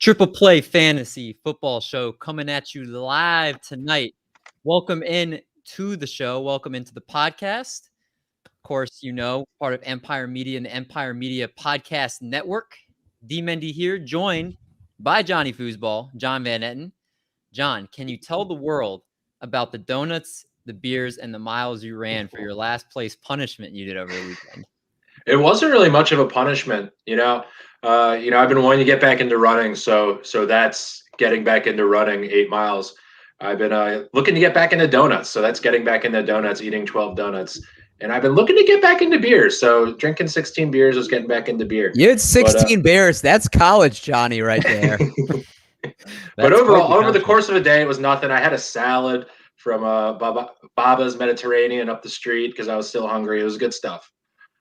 Triple Play Fantasy Football Show coming at you live tonight. Welcome in to the show. Welcome into the podcast. Of course, part of Empire Media and the Empire Media Podcast Network. D. Mendy here, joined by Johnny Foosball, John Van Etten. John, can you tell the world about the donuts, the beers, and the miles you ran for your last place punishment you did over the weekend? It wasn't really much of a punishment, I've been wanting to get back into running, so that's getting back into running 8 miles. I've been looking to get back into donuts, so that's getting back into donuts, eating 12 donuts. And I've been looking to get back into beers, so drinking 16 beers is getting back into beer. You had 16 beers. That's college Johnny right there. But overall, over the course of a day, it was nothing. I had a salad from Baba's Mediterranean up the street because I was still hungry. It was good stuff.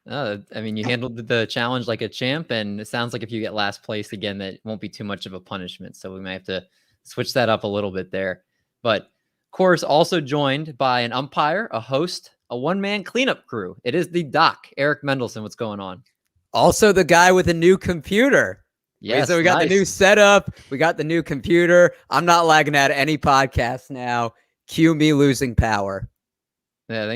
You handled the challenge like a champ, and it sounds like if you get last place again, that won't be too much of a punishment. So we might have to switch that up a little bit there. But of course, also joined by an umpire, a host, a one-man cleanup crew. It is the Doc, Eric Mendelson. What's going on? Also the guy with a new computer. Yeah, so we got the new setup. We got the new computer. I'm not lagging at any podcast now. Cue me losing power. Yeah,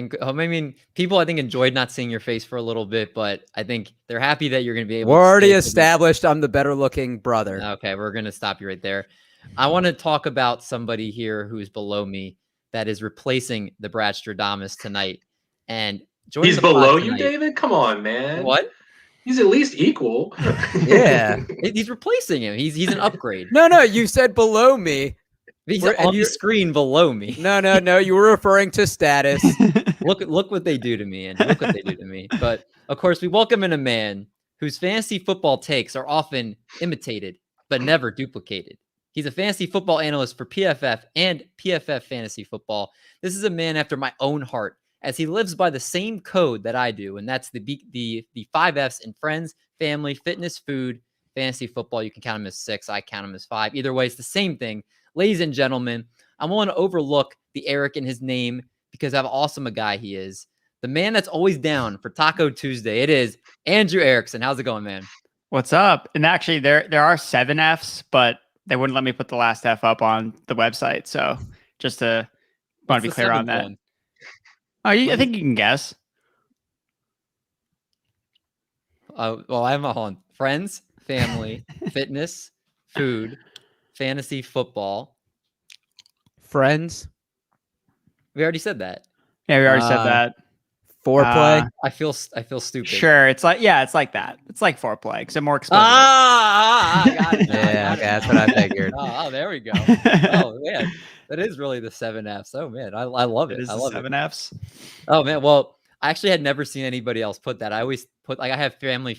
people enjoyed not seeing your face for a little bit, but I think they're happy that you're going to be able. We're already established. I'm the better looking brother. Okay, we're going to stop you right there. I want to talk about somebody here who is below me that is replacing the Brad Stradamus tonight. And he's below you, David? Come on, man. What? He's at least equal. Yeah. He's replacing him. He's an upgrade. No, you said below me. He's on the screen below me. No. You were referring to status. Look what they do to me, and look what they do to me. But of course, we welcome in a man whose fantasy football takes are often imitated but never duplicated. He's a fantasy football analyst for PFF and PFF Fantasy Football. This is a man after my own heart, as he lives by the same code that I do, and that's the 5 F's in friends, family, fitness, food, fantasy football. You can count him as 6. I count him as 5. Either way, it's the same thing. Ladies and gentlemen, I'm willing to overlook the Eric in his name because of how awesome a guy he is. The man that's always down for Taco Tuesday. It is Andrew Erickson. How's it going, man? What's up? And actually, there are 7 F's, but they wouldn't let me put the last F up on the website. So just to want to be clear on that. One? I think you can guess. Well, I'm on friends, family, fitness, food, fantasy football. Friends. We already said that. Yeah, we already said that. Foreplay. I feel stupid. Sure, it's like that. It's like foreplay, except more expensive. Got it. Yeah, that's what I figured. Oh, there we go. Oh man, that is really the 7 F's. Oh man, I love it. I love 7 F's. Oh man, well, I actually had never seen anybody else put that. I always put I have family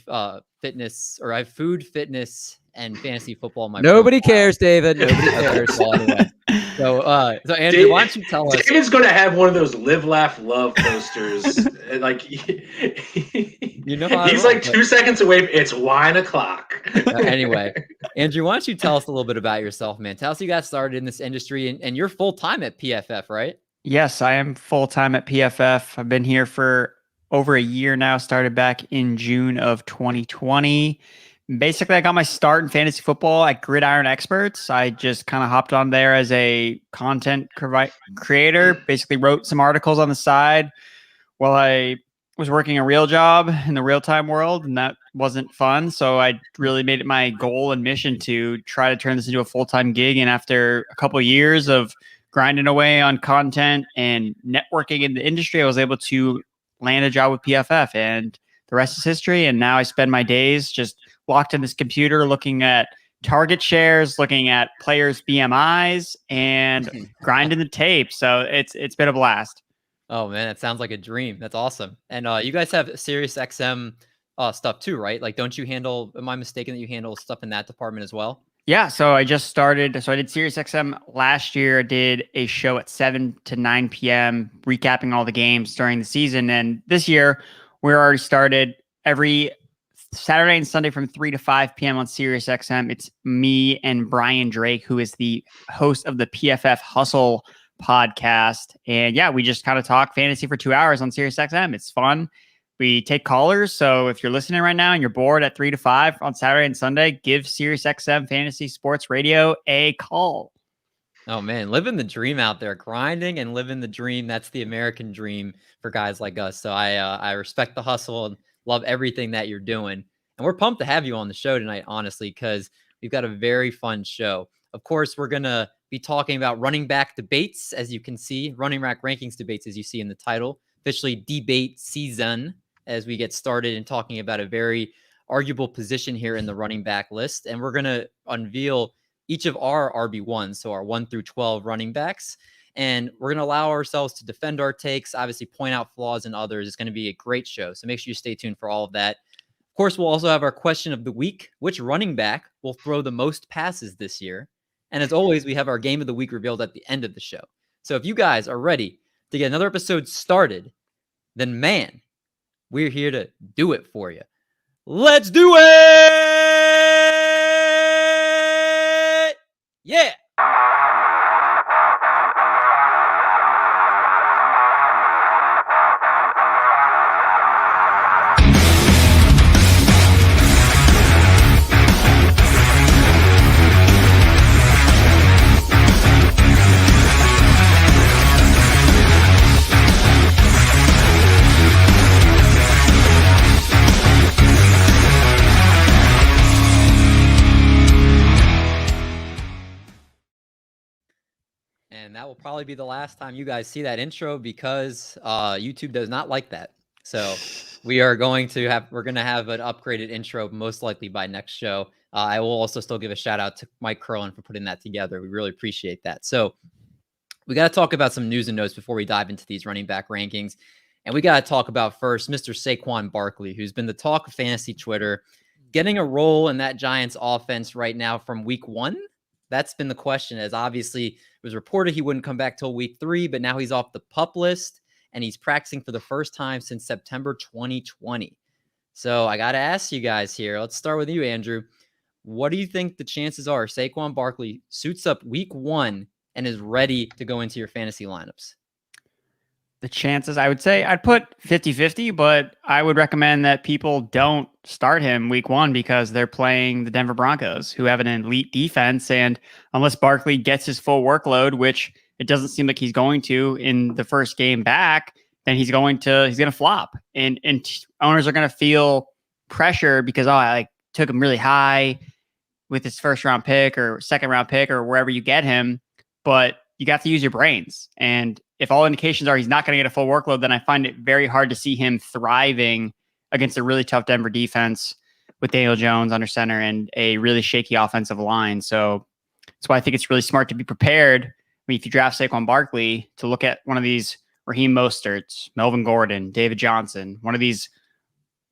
fitness, or I have food, fitness, and fantasy football. In my Nobody cares, David. Nobody cares. Well, anyway. So Andrew, why don't you tell us? David's going to have one of those live, laugh, love posters. Like, he's like 2 seconds away. It's wine o'clock. Anyway, Andrew, why don't you tell us a little bit about yourself, man? Tell us how you got started in this industry, and you're full time at PFF, right? Yes, I am full time at PFF. I've been here for over a year now. Started back in June of 2020. Basically, I got my start in fantasy football at Gridiron Experts. I just kind of hopped on there as a content creator, basically wrote some articles on the side while I was working a real job in the real-time world, and that wasn't fun. So I really made it my goal and mission to try to turn this into a full-time gig. And after a couple of years of grinding away on content and networking in the industry, I was able to land a job with PFF, and the rest is history. And now I spend my days just locked in this computer looking at target shares, looking at players' BMIs, and grinding the tape. So it's been a blast. Oh man, that sounds like a dream. That's awesome. And you guys have Sirius XM stuff too, right? Like, don't you handle? Am I mistaken that you handle stuff in that department as well? Yeah. So I just started. So I did Sirius XM last year. I did a show at 7 to 9 p.m. recapping all the games during the season. And this year we're already started every Saturday and Sunday from 3 to 5 p.m. on Sirius XM. It's me and Brian Drake, who is the host of the PFF Hustle podcast. And yeah, we just kind of talk fantasy for 2 hours on Sirius XM. It's fun. We take callers. So if you're listening right now and you're bored at 3 to 5 on Saturday and Sunday, give SiriusXM Fantasy Sports Radio a call. Oh man, living the dream out there, grinding and living the dream. That's the American dream for guys like us. So I respect the hustle and love everything that you're doing. And we're pumped to have you on the show tonight, honestly, because we've got a very fun show. Of course, we're going to be talking about running back debates, as you can see, running back rankings debates, as you see in the title, officially debate season, as we get started and talking about a very arguable position here in the running back list. And we're going to unveil each of our RB1s, so our 1 through 12 running backs. And we're going to allow ourselves to defend our takes, obviously point out flaws in others. It's going to be a great show. So make sure you stay tuned for all of that. Of course, we'll also have our question of the week. Which running back will throw the most passes this year? And as always, we have our game of the week revealed at the end of the show. So if you guys are ready to get another episode started, then man, we're here to do it for you. Let's do it! Yeah! And that will probably be the last time you guys see that intro because YouTube does not like that. So we're going to have an upgraded intro most likely by next show. I will also still give a shout out to Mike Curlin for putting that together. We really appreciate that. So we got to talk about some news and notes before we dive into these running back rankings. And we got to talk about first Mr. Saquon Barkley, who's been the talk of fantasy Twitter, getting a role in that Giants offense right now from week 1. That's been the question, as obviously it was reported he wouldn't come back till week 3, but now he's off the PUP list and he's practicing for the first time since September 2020. So I got to ask you guys here. Let's start with you, Andrew. What do you think the chances are Saquon Barkley suits up week 1 and is ready to go into your fantasy lineups? The chances, I would say I'd put 50-50, but I would recommend that people don't start him week 1 because they're playing the Denver Broncos, who have an elite defense. And unless Barkley gets his full workload, which it doesn't seem like he's going to in the first game back, then he's going to flop. And owners are going to feel pressure because, I took him really high with his first round pick or second round pick or wherever you get him. But you got to use your brains. And if all indications are he's not going to get a full workload, then I find it very hard to see him thriving against a really tough Denver defense with Daniel Jones under center and a really shaky offensive line. So that's why I think it's really smart to be prepared. I mean, if you draft Saquon Barkley, to look at one of these Raheem Mosterts, Melvin Gordon, David Johnson, one of these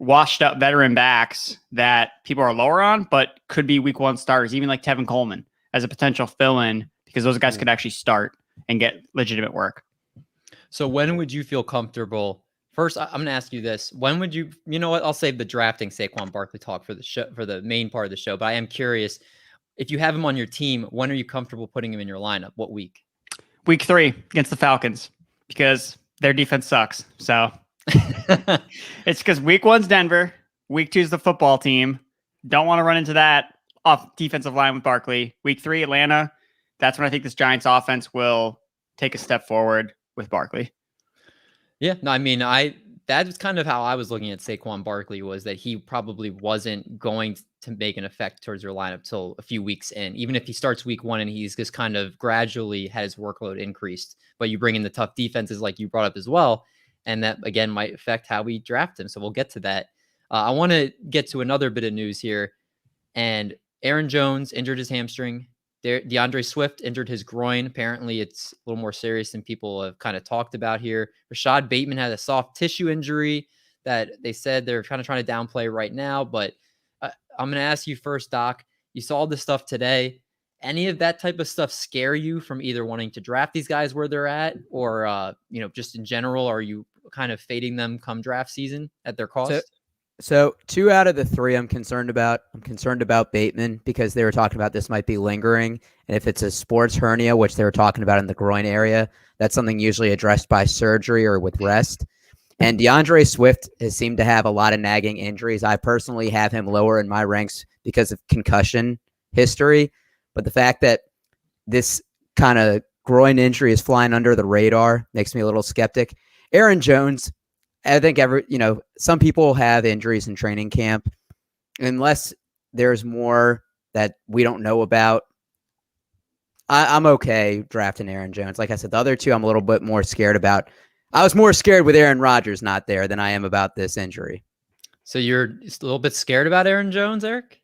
washed up veteran backs that people are lower on, but could be week 1 starters, even like Tevin Coleman as a potential fill-in, because those guys could actually start and get legitimate work. So when would you feel comfortable? First, I'm going to ask you this. When would you know what? I'll save the drafting Saquon Barkley talk for the show, for the main part of the show. But I am curious, if you have him on your team, when are you comfortable putting him in your lineup? What week? Week 3 against the Falcons, because their defense sucks. So it's because week 1's Denver, week 2's the football team. Don't want to run into that off defensive line with Barkley. Week 3, Atlanta. That's when I think this Giants offense will take a step forward with Barkley. Yeah, no, I mean, that's kind of how I was looking at Saquon Barkley, was that he probably wasn't going to make an effect towards your lineup till a few weeks in. Even if he starts week 1 and he's just kind of gradually had his workload increased, but you bring in the tough defenses like you brought up as well, and that again might affect how we draft him. So we'll get to that. I want to get to another bit of news here, and Aaron Jones injured his hamstring. DeAndre Swift injured his groin. Apparently, it's a little more serious than people have kind of talked about here. Rashad Bateman had a soft tissue injury that they said they're kind of trying to downplay right now. But I'm going to ask you first, Doc. You saw this stuff today. Any of that type of stuff scare you from either wanting to draft these guys where they're at, or just in general? Are you kind of fading them come draft season at their cost? So 2 out of the 3 I'm concerned about. I'm concerned about Bateman because they were talking about this might be lingering. And if it's a sports hernia, which they were talking about in the groin area, that's something usually addressed by surgery or with rest. And DeAndre Swift has seemed to have a lot of nagging injuries. I personally have him lower in my ranks because of concussion history. But the fact that this kind of groin injury is flying under the radar makes me a little skeptic. Aaron Jones, I think some people have injuries in training camp. Unless there's more that we don't know about, I'm okay drafting Aaron Jones. Like I said, the other two I'm a little bit more scared about. I was more scared with Aaron Rodgers not there than I am about this injury. So you're a little bit scared about Aaron Jones, Eric?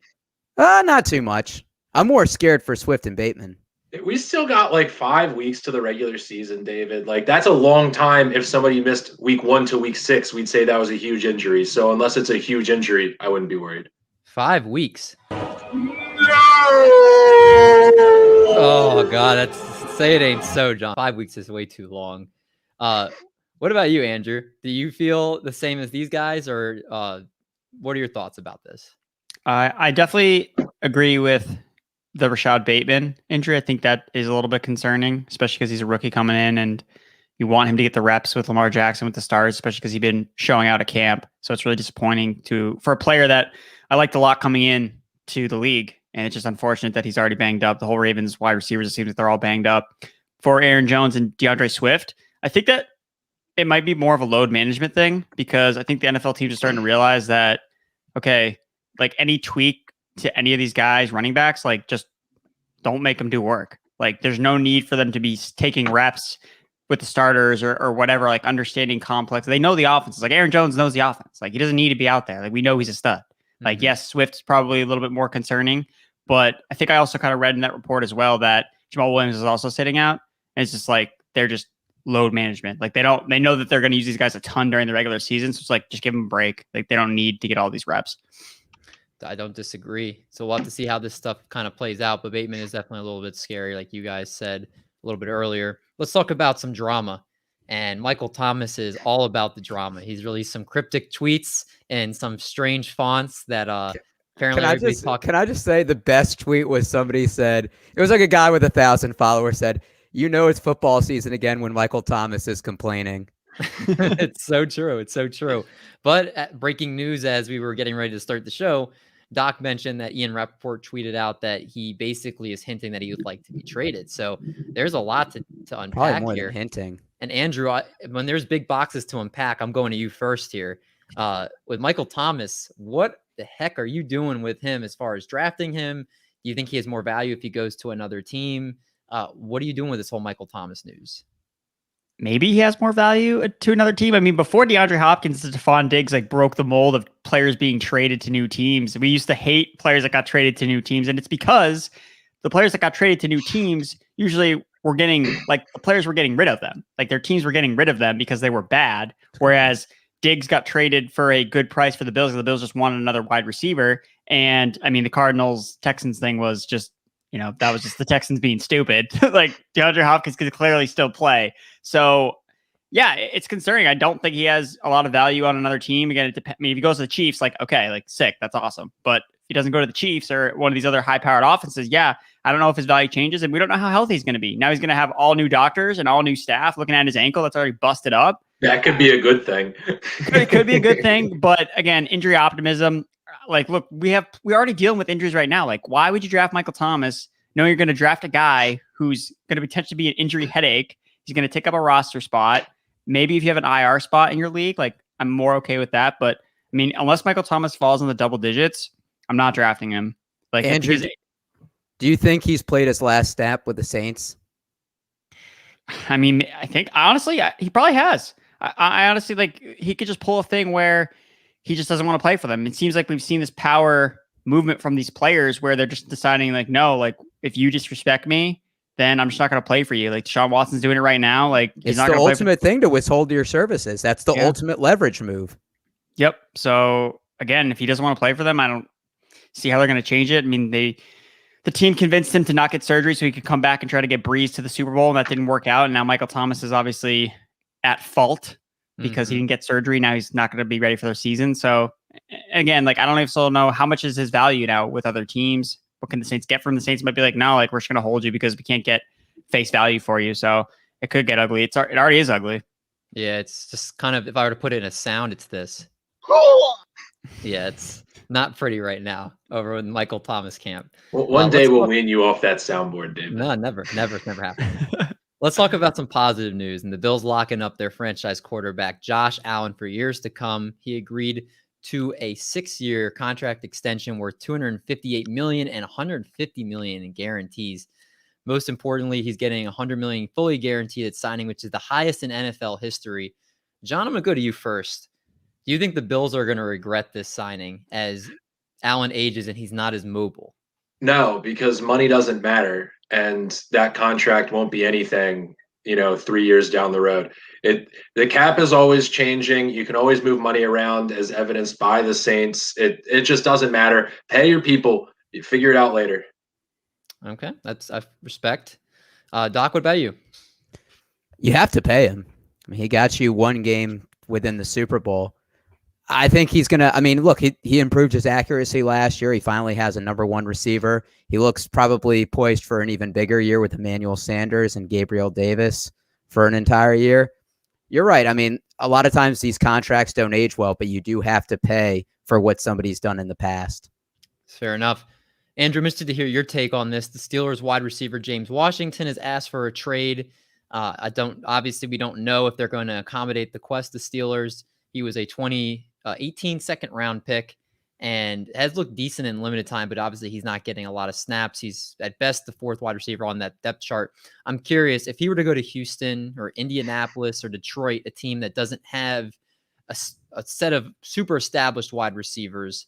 Not too much. I'm more scared for Swift and Bateman. We still got like 5 weeks to the regular season, David. Like, that's a long time. If somebody missed week 1 to week 6, we'd say that was a huge injury. So unless it's a huge injury, I wouldn't be worried. 5 weeks. No! Oh God, say it ain't so, John. 5 weeks is way too long. What about you, Andrew? Do you feel the same as these guys, or what are your thoughts about this? I definitely agree with the Rashad Bateman injury. I think that is a little bit concerning, especially because he's a rookie coming in and you want him to get the reps with Lamar Jackson with the stars, especially because he's been showing out at camp. So it's really disappointing for a player that I liked a lot coming in to the league. And it's just unfortunate that he's already banged up. The whole Ravens wide receivers, it seems like they're all banged up. For Aaron Jones and DeAndre Swift, I think that it might be more of a load management thing, because I think the NFL teams are starting to realize that, okay, like any tweak to any of these guys, running backs, like just don't make them do work. Like there's no need for them to be taking reps with the starters or whatever, like understanding complex. They know the offense. Like Aaron Jones knows the offense. Like he doesn't need to be out there. Like we know he's a stud. Like, yes, Swift's probably a little bit more concerning, but I think I also kind of read in that report as well that Jamal Williams is also sitting out. And it's just like, they're just load management. Like they know that they're going to use these guys a ton during the regular season. So it's like, just give them a break. Like they don't need to get all these reps. I don't disagree. So we'll have to see how this stuff kind of plays out. But Bateman is definitely a little bit scary, like you guys said a little bit earlier. Let's talk about some drama. And Michael Thomas is all about the drama. He's released some cryptic tweets and some strange fonts that apparently Can I just say the best tweet was somebody said, it was like a guy with 1,000 followers said, it's football season again when Michael Thomas is complaining. It's so true. It's so true. But breaking news as we were getting ready to start the show, Doc mentioned that Ian Rappaport tweeted out that he basically is hinting that he would like to be traded. So there's a lot to unpack Probably more here. than hinting. And Andrew, when there's big boxes to unpack, I'm going to you first here. With Michael Thomas, what the heck are you doing with him as far as drafting him? Do you think he has more value if he goes to another team? What are you doing with this whole Michael Thomas news? Maybe he has more value to another team. I mean, before DeAndre Hopkins and Stephon Diggs like broke the mold of players being traded to new teams, we used to hate players that got traded to new teams. And it's because the players that got traded to new teams usually were getting, like, the players were getting rid of them. Like their teams were getting rid of them because they were bad. Whereas Diggs got traded for a good price for the Bills. The Bills just wanted another wide receiver. And I mean, the Cardinals-Texans thing was just, that was just the Texans being stupid. Like DeAndre Hopkins could clearly still play. So yeah, it's concerning. I don't think he has a lot of value on another team. Again, if he goes to the Chiefs, like, okay, like sick. That's awesome. But if he doesn't go to the Chiefs or one of these other high powered offenses, yeah, I don't know if his value changes, and we don't know how healthy he's going to be. Now he's going to have all new doctors and all new staff looking at his ankle that's already busted up. That could be a good thing. It could be a good thing. But again, injury optimism. Like, look, we're already dealing with injuries right now. Like, why would you draft Michael Thomas knowing you're going to draft a guy who's going to potentially be an injury headache? He's going to take up a roster spot. Maybe if you have an IR spot in your league, like, I'm more okay with that. But I mean, unless Michael Thomas falls in the double digits, I'm not drafting him. Like, Andrew, do you think he's played his last snap with the Saints? I mean, I think honestly, he probably has. I honestly, like, he could just pull a thing where he just doesn't want to play for them. It seems like we've seen this power movement from these players where they're just deciding, like, no, like, if you disrespect me, then I'm just not going to play for you. Like, Deshaun Watson's doing it right now. Like, it's the ultimate thing to withhold your services. That's the ultimate leverage move. Yep. So again, if he doesn't want to play for them, I don't see how they're going to change it. I mean, the team convinced him to not get surgery so he could come back and try to get Breeze to the Super Bowl, and that didn't work out. And now Michael Thomas is obviously at fault because he didn't get surgery. Now he's not going to be ready for their season. So again, like, I don't even still know how much is his value now with other teams. What can the Saints get from the Saints? Might be like, no, like, we're just going to hold you because we can't get face value for you. So it could get ugly. It already is ugly. Yeah, it's just kind of, if I were to put it in a sound, it's this. Yeah, it's not pretty right now over in Michael Thomas camp. Well, one day we'll wean you off that soundboard, David. No, never happening. Let's talk about some positive news. And the Bills locking up their franchise quarterback, Josh Allen, for years to come. He agreed to a 6-year contract extension worth $258 million and $150 million in guarantees. Most importantly, he's getting $100 million fully guaranteed at signing, which is the highest in NFL history. John, I'm going to go to you first. Do you think the Bills are going to regret this signing as Allen ages and he's not as mobile? No, because money doesn't matter, and that contract won't be anything, 3 years down the road. The cap is always changing. You can always move money around, as evidenced by the Saints. It just doesn't matter. Pay your people. You figure it out later. Okay, I respect. Doc, what about you? You have to pay him. I mean, he got you one game within the Super Bowl. I think he's going to, look, he improved his accuracy last year. He finally has a number one receiver. He looks probably poised for an even bigger year with Emmanuel Sanders and Gabriel Davis for an entire year. You're right. I mean, a lot of times these contracts don't age well, but you do have to pay for what somebody's done in the past. Fair enough. Andrew, I'm interested to hear your take on this. The Steelers wide receiver James Washington has asked for a trade. Obviously we don't know if they're going to accommodate the quest of Steelers. He was a 2018 second round pick and has looked decent in limited time, but obviously he's not getting a lot of snaps. He's at best the fourth wide receiver on that depth chart. I'm curious if he were to go to Houston or Indianapolis or Detroit, a team that doesn't have a set of super established wide receivers,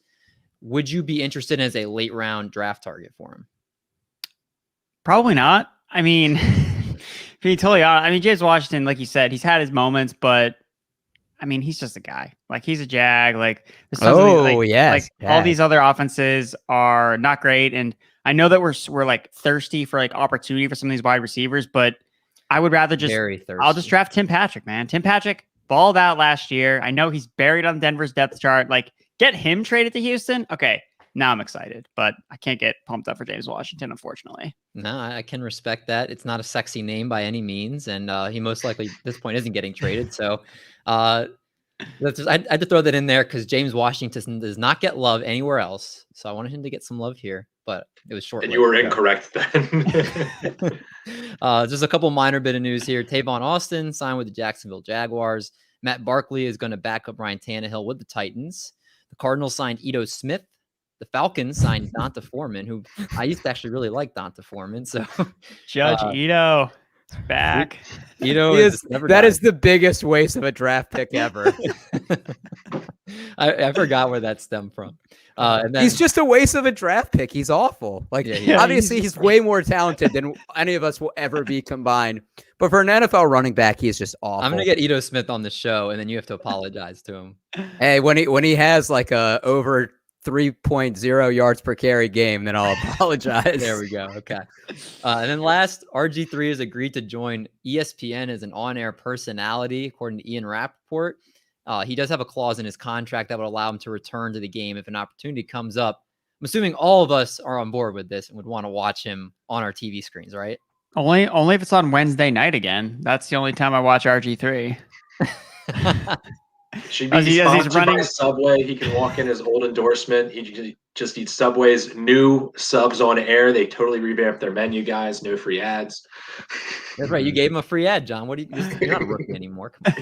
would you be interested in as a late round draft target for him? Probably not. I mean, to be totally honest, James Washington, like you said, he's had his moments, but he's just a guy. Like, he's a Jag. Like, yes, all these other offenses are not great. And I know that we're like thirsty for like opportunity for some of these wide receivers, but I would rather I'll just draft Tim Patrick, man. Tim Patrick balled out last year. I know he's buried on Denver's depth chart. Like, get him traded to Houston. Okay, now I'm excited, but I can't get pumped up for James Washington, unfortunately. No, I can respect that. It's not a sexy name by any means, and he most likely at this point isn't getting traded. So I had to throw that in there because James Washington does not get love anywhere else. So I wanted him to get some love here, but it was short. And you were incorrect then. Just a couple minor bit of news here. Tavon Austin signed with the Jacksonville Jaguars. Matt Barkley is going to back up Ryan Tannehill with the Titans. The Cardinals signed Ito Smith. The Falcons signed Donta Foreman, who I used to actually really like Donta Foreman. So Judge Ito is back. Ito is the biggest waste of a draft pick ever. I forgot where that stemmed from. And then, he's just a waste of a draft pick. He's awful. Like, obviously he's way more talented than any of us will ever be combined. But for an NFL running back, he's just awful. I'm gonna get Ito Smith on the show, and then you have to apologize to him. Hey, when he has like a over 3.0 yards per carry game, then I'll apologize. There we go. Okay. And then last, RG3 has agreed to join ESPN as an on-air personality, according to Ian Rappaport. He does have a clause in his contract that would allow him to return to the game if an opportunity comes up. I'm assuming all of us are on board with this and would want to watch him on our TV screens, right? Only if it's on Wednesday night again. That's the only time I watch RG3. Should be sponsored by Subway. He can walk in his old endorsement. He just eats Subway's new subs on air. They totally revamped their menu, guys. No free ads. That's right. You gave him a free ad, John. You're not a rookie anymore. Come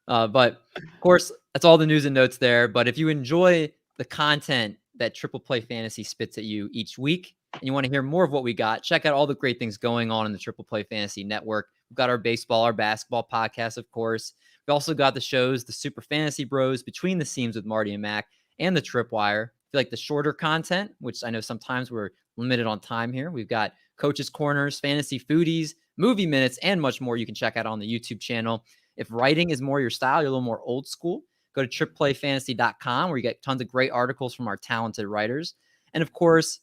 on. But of course, that's all the news and notes there. But if you enjoy the content that Triple Play Fantasy spits at you each week, and you want to hear more of what we got, check out all the great things going on in the Triple Play Fantasy Network. We've got our baseball, our basketball podcast, of course. We also got the shows, the Super Fantasy Bros, Between the Seams with Marty and Mac, and the Tripwire. If you like the shorter content, which I know sometimes we're limited on time here, we've got Coach's Corners, Fantasy Foodies, Movie Minutes, and much more you can check out on the YouTube channel. If writing is more your style, you're a little more old school, go to tripplayfantasy.com where you get tons of great articles from our talented writers. And of course,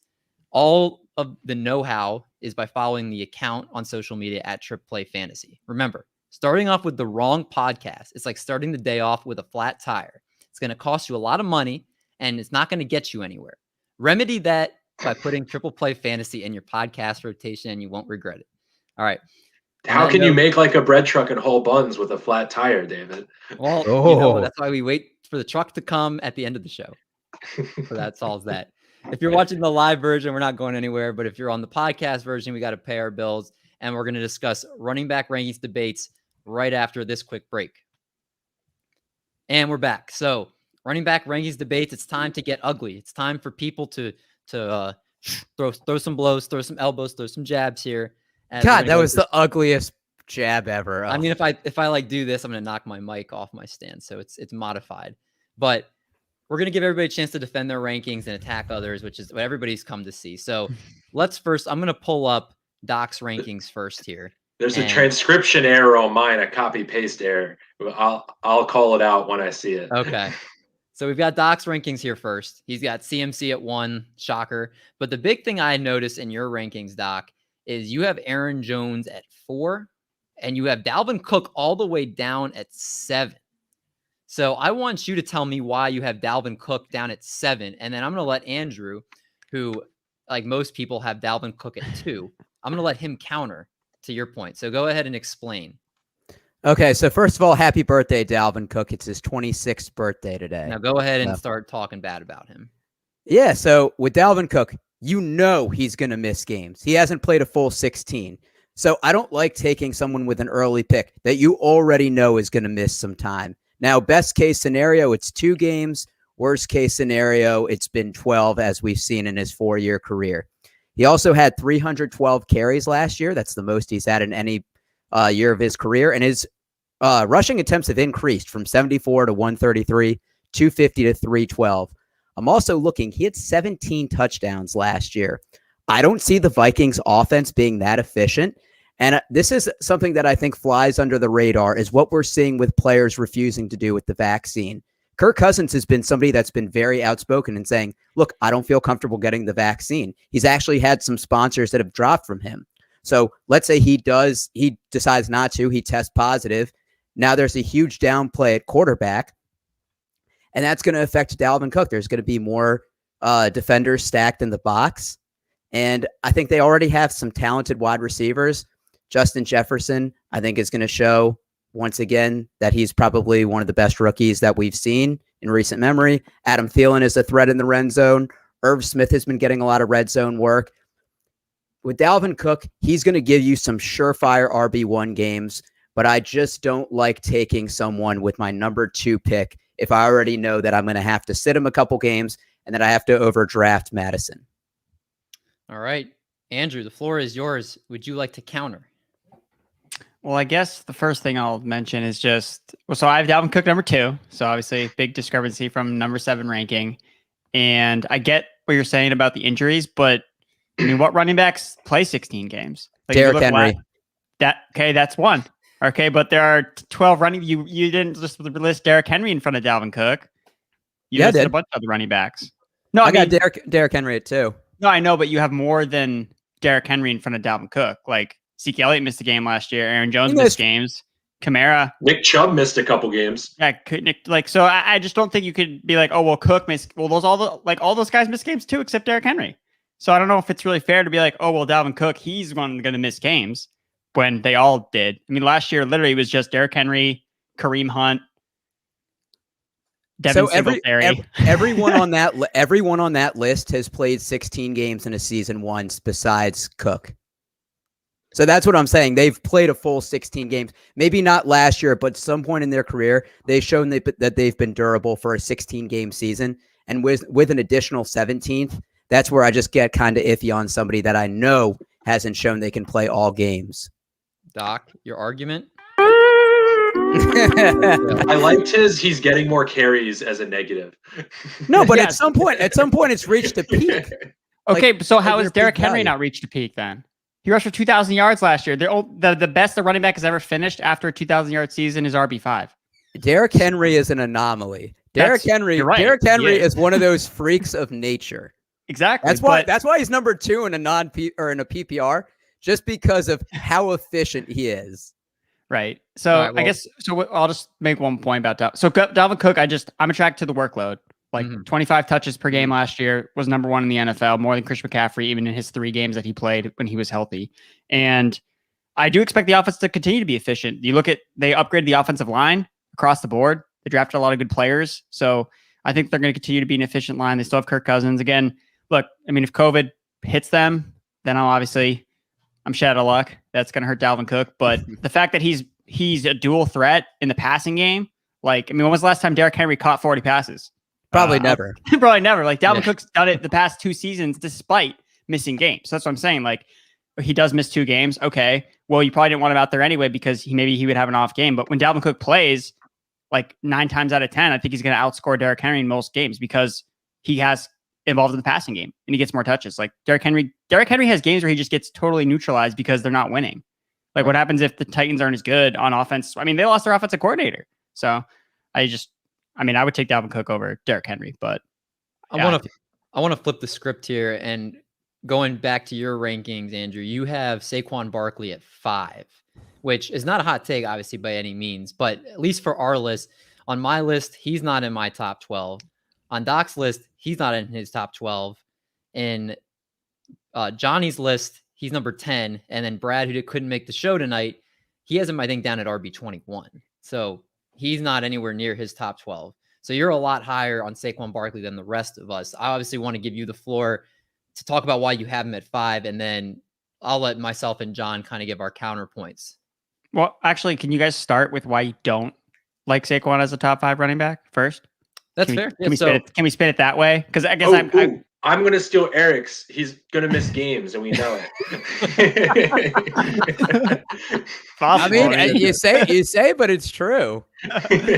all of the know-how is by following the account on social media at Triple Fantasy. Remember, starting off with the wrong podcast, it's like starting the day off with a flat tire. It's going to cost you a lot of money, and it's not going to get you anywhere. Remedy that by putting Triple Play Fantasy in your podcast rotation, and you won't regret it. All right. How can you make like a bread truck and whole buns with a flat tire, David? Well, that's why we wait for the truck to come at the end of the show. So that solves that. If you're watching the live version, we're not going anywhere. But if you're on the podcast version, we got to pay our bills. And we're going to discuss running back rankings debates right after this quick break. And we're back. So running back rankings debates, it's time to get ugly. It's time for people to throw some blows, throw some elbows, throw some jabs here. God, that was the ugliest jab ever. I mean, if I like do this, I'm going to knock my mic off my stand. So it's modified. But we're going to give everybody a chance to defend their rankings and attack others, which is what everybody's come to see. So I'm going to pull up Doc's rankings first here. There's a transcription error on mine, a copy paste error. I'll call it out when I see it. Okay. So we've got Doc's rankings here first. He's got CMC at 1, shocker. But the big thing I noticed in your rankings, Doc, is you have Aaron Jones at 4, and you have Dalvin Cook all the way down at 7. So I want you to tell me why you have Dalvin Cook down at 7, and then I'm going to let Andrew, who, like most people, have Dalvin Cook at 2. I'm going to let him counter to your point. So go ahead and explain. Okay, so first of all, happy birthday, Dalvin Cook. It's his 26th birthday today. Now go ahead and start talking bad about him. Yeah, so with Dalvin Cook, he's going to miss games. He hasn't played a full 16. So I don't like taking someone with an early pick that you already know is going to miss some time. Now, best case scenario, it's 2 games. Worst case scenario, it's been 12, as we've seen in his 4-year career. He also had 312 carries last year. That's the most he's had in any year of his career. And his rushing attempts have increased from 74 to 133, 250 to 312. I'm also looking, he had 17 touchdowns last year. I don't see the Vikings offense being that efficient. And this is something that I think flies under the radar, is what we're seeing with players refusing to do with the vaccine. Kirk Cousins has been somebody that's been very outspoken and saying, look, I don't feel comfortable getting the vaccine. He's actually had some sponsors that have dropped from him. So let's say he decides not to, he tests positive. Now there's a huge downplay at quarterback, and that's going to affect Dalvin Cook. There's going to be more defenders stacked in the box. And I think they already have some talented wide receivers. Justin Jefferson, I think, is going to show once again that he's probably one of the best rookies that we've seen in recent memory. Adam Thielen is a threat in the red zone. Irv Smith has been getting a lot of red zone work. With Dalvin Cook, he's going to give you some surefire RB1 games, but I just don't like taking someone with my number 2 pick if I already know that I'm going to have to sit him a couple games and that I have to overdraft Madison. All right. Andrew, the floor is yours. Would you like to counter? Well, I guess the first thing I'll mention is so I have Dalvin Cook number 2. So obviously big discrepancy from number 7 ranking. And I get what you're saying about the injuries, but I mean, what running backs play 16 games? Like, Derrick Henry. That's one. Okay, but there are 12 running. You didn't just list Derrick Henry in front of Dalvin Cook. You listed a bunch of other running backs. No, I got Derrick Henry at 2. No, I know, but you have more than Derrick Henry in front of Dalvin Cook. Like, Ezekiel Elliott missed a game last year. Aaron Jones missed games. Kamara. Nick Chubb missed a couple games. Yeah, so I just don't think you could be like, oh well, Cook missed. Well, all those guys missed games too, except Derrick Henry. So I don't know if it's really fair to be like, oh well, Dalvin Cook, he's going to miss games when they all did. I mean, last year literally it was just Derrick Henry, Kareem Hunt, Devin Singletary. Everyone on that list has played 16 games in a season once besides Cook. So that's what I'm saying. They've played a full 16 games. Maybe not last year, but some point in their career, they've shown that they've been durable for a 16-game season. And with an additional 17th, that's where I just get kind of iffy on somebody that I know hasn't shown they can play all games. Doc, your argument? I liked he's getting more carries as a negative. No, but at some point it's reached a peak. Okay, so how has Derrick Henry not reached a peak then? He rushed for 2,000 yards last year. The best the running back has ever finished after a 2,000-yard season is RB5. Derrick Henry is an anomaly. Derrick Henry is one of those freaks of nature. Exactly. That's why he's number 2 in a PPR, just because of how efficient he is. Right. So I guess I'll just make one point about that. So Dalvin Cook, I'm attracted to the workload. 25 touches per game last year, was number 1 in the NFL, more than Christian McCaffrey, even in his 3 games that he played when he was healthy. And I do expect the offense to continue to be efficient. You look at, they upgraded the offensive line across the board. They drafted a lot of good players. So I think they're going to continue to be an efficient line. They still have Kirk Cousins. Again, look, I mean, if COVID hits them, then I'm shit out of luck. That's going to hurt Dalvin Cook. But the fact that he's a dual threat in the passing game, like, I mean, when was the last time Derrick Henry caught 40 passes? Probably never. Probably never. Like, Dalvin Cook's done it the past 2 seasons despite missing games. So that's what I'm saying. Like, he does miss 2 games. Okay. Well, you probably didn't want him out there anyway because maybe he would have an off game. But when Dalvin Cook plays, like 9 times out of 10, I think he's going to outscore Derrick Henry in most games because he has involved in the passing game and he gets more touches. Like Derrick Henry has games where he just gets totally neutralized because they're not winning. Like what happens if the Titans aren't as good on offense? I mean, they lost their offensive coordinator. So I would take Dalvin Cook over Derrick Henry, but I want to flip the script here and going back to your rankings, Andrew, you have Saquon Barkley at 5, which is not a hot take, obviously, by any means, but at least for our list, on my list, he's not in my top 12. On Doc's list, he's not in his top 12. In Johnny's list, he's number 10. And then Brad, who couldn't make the show tonight, he has him, I think, down at RB 21. So he's not anywhere near his top 12. So you're a lot higher on Saquon Barkley than the rest of us. I obviously want to give you the floor to talk about why you have him at 5, and then I'll let myself and John kind of give our counterpoints. Well, actually, can you guys start with why you don't like Saquon as a top 5 running back first? That's fair. Can we spin it that way? Because I guess I'm going to steal Eric's. He's going to miss games, and we know it. I mean, you say, but it's true.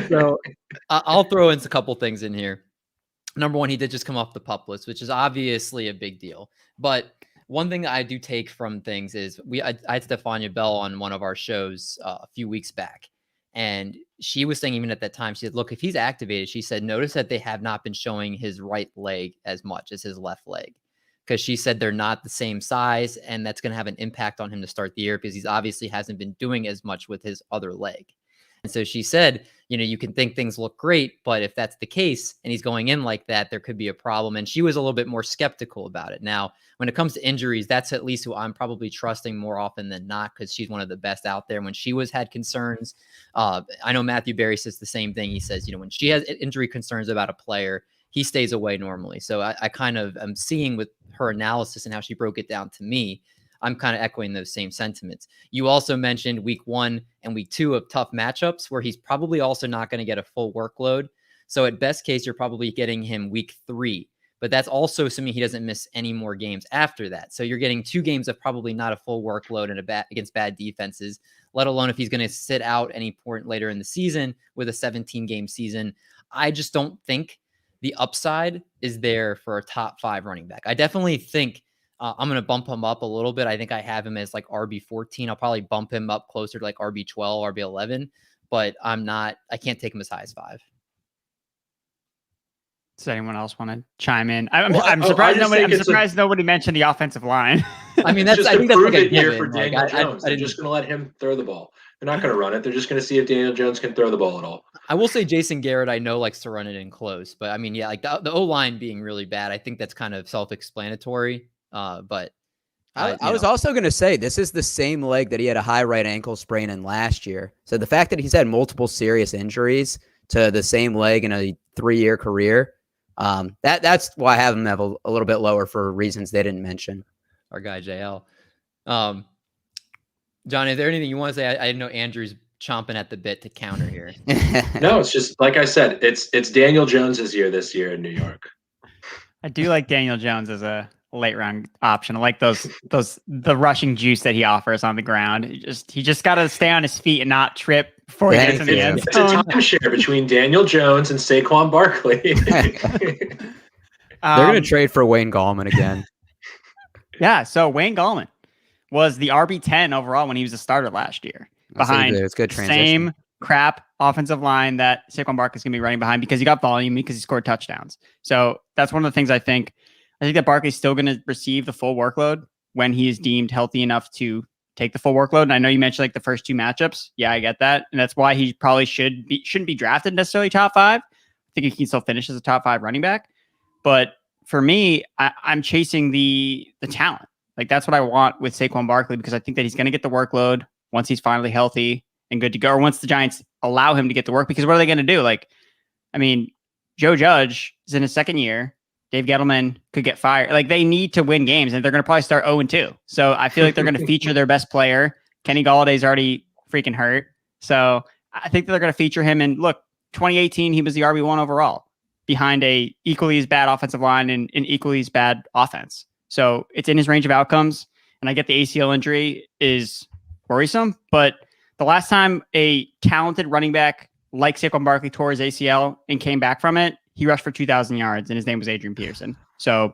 So I'll throw in a couple things in here. Number one, he did just come off the PUP list, which is obviously a big deal. But one thing that I do take from things is I had Stefania Bell on one of our shows a few weeks back. And she was saying, even at that time, she said, look, if he's activated, she said, notice that they have not been showing his right leg as much as his left leg. Because she said they're not the same size. And that's going to have an impact on him to start the year because he's obviously hasn't been doing as much with his other leg. And so she said, you can think things look great, but if that's the case and he's going in like that, there could be a problem. And she was a little bit more skeptical about it. Now, when it comes to injuries, that's at least who I'm probably trusting more often than not because she's one of the best out there. When she had concerns, I know Matthew Berry says the same thing. He says, when she has injury concerns about a player, he stays away normally. So I kind of am seeing with her analysis and how she broke it down to me, I'm kind of echoing those same sentiments. You also mentioned week 1 and week 2 of tough matchups where he's probably also not going to get a full workload. So at best case, you're probably getting him week 3, but that's also assuming he doesn't miss any more games after that. So you're getting 2 games of probably not a full workload and against bad defenses, let alone if he's going to sit out any point later in the season with a 17-game season. I just don't think the upside is there for a top 5 running back. I definitely think I'm going to bump him up a little bit. I think I have him as like RB 14. I'll probably bump him up closer to like RB 12, RB 11, but I can't take him as high as 5. Does anyone else want to chime in? I'm surprised nobody mentioned the offensive line. I mean, I think that's like a given for Daniel Jones. They're just going to let him throw the ball. They're not going to run it. They're just going to see if Daniel Jones can throw the ball at all. I will say Jason Garrett, I know, likes to run it in close, but I mean, yeah, like the O-line being really bad, I think that's kind of self-explanatory. But I was also going to say this is the same leg that he had a high right ankle sprain in last year. So the fact that he's had multiple serious injuries to the same leg in a 3-year career, that's why I have him a little bit lower for reasons they didn't mention. Our guy JL, John, is there anything you want to say? I know Andrew's chomping at the bit to counter here. No, it's just like I said, it's Daniel Jones's year this year in New York. I do like Daniel Jones as a late round option. I like the rushing juice that he offers on the ground. He just got to stay on his feet and not trip before he gets in the end zone. It's a timeshare between Daniel Jones and Saquon Barkley. They're going to trade for Wayne Gallman again. Yeah. So Wayne Gallman was the RB10 overall when he was a starter last year. Behind it's good transition. Same crap offensive line that Saquon Barkley is going to be running behind because he got volume, because he scored touchdowns. So that's one of the things I think that Barkley's still going to receive the full workload when he is deemed healthy enough to take the full workload. And I know you mentioned like the first 2 matchups. Yeah, I get that. And that's why he probably shouldn't be drafted necessarily top 5. I think he can still finish as a top 5 running back. But for me, I'm chasing the talent. Like that's what I want with Saquon Barkley because I think that he's going to get the workload. once he's finally healthy and good to go, or once the Giants allow him to get to work. Because what are they going to do? Like, I mean, Joe Judge is in his second year. Dave Gettleman could get fired. Like, they need to win games, and they're going to probably start 0-2. So I feel like they're going to feature their best player. Kenny Galladay's already freaking hurt. So I think they're going to feature him. And look, 2018, he was the RB1 overall behind a equally as bad offensive line and an equally as bad offense. So it's in his range of outcomes. And I get the ACL injury is worrisome, but the last time a talented running back like Saquon Barkley tore his ACL and came back from it, he rushed for 2,000 yards, and his name was Adrian Peterson. So,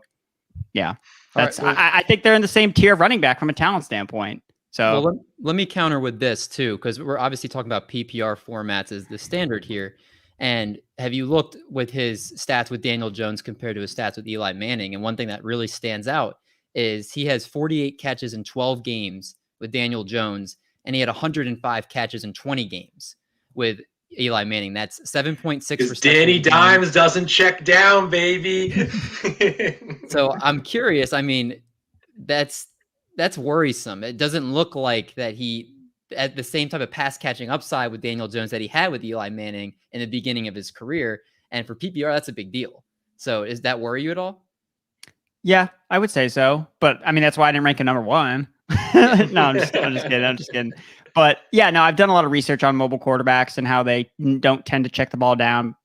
yeah, that's right, well, I think they're in the same tier of running back from a talent standpoint. So well, let me counter with this too, because we're obviously talking about PPR formats as the standard here. And have you looked with his stats with Daniel Jones compared to his stats with Eli Manning? And one thing that really stands out is he has 48 catches in 12 games with Daniel Jones, and he had 105 catches in 20 games with Eli Manning. That's 7.6%. Danny Dimes doesn't check down, baby. So I'm curious. I mean, that's worrisome. It doesn't look like that he at the same type of pass catching upside with Daniel Jones that he had with Eli Manning in the beginning of his career. And for PPR, that's a big deal. So does that worry you at all? Yeah, I would say so. But I mean, that's why I didn't rank him number one. No, I'm just kidding. But yeah, no, I've done a lot of research on mobile quarterbacks and how they don't tend to check the ball down.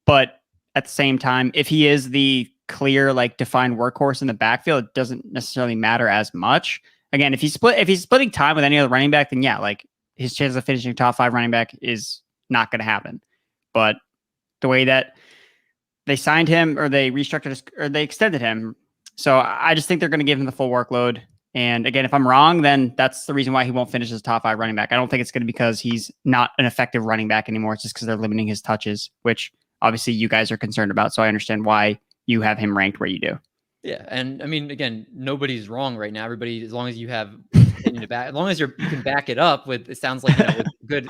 But at the same time, if he is the clear, like, defined workhorse in the backfield, it doesn't necessarily matter as much. Again, if he's splitting time with any other running back, then yeah, like, his chance of finishing top 5 running back is not going to happen. But the way that they signed him, or they restructured or they extended him, so I just think they're going to give him the full workload. And again, if I'm wrong, then that's the reason why he won't finish as top 5 running back. I don't think it's going to be because he's not an effective running back anymore. It's just because they're limiting his touches, which obviously you guys are concerned about. So I understand why you have him ranked where you do. Yeah, and I mean, again, nobody's wrong right now. Everybody, as long as you have opinion to back, as long as you can back it up with, it sounds like, with good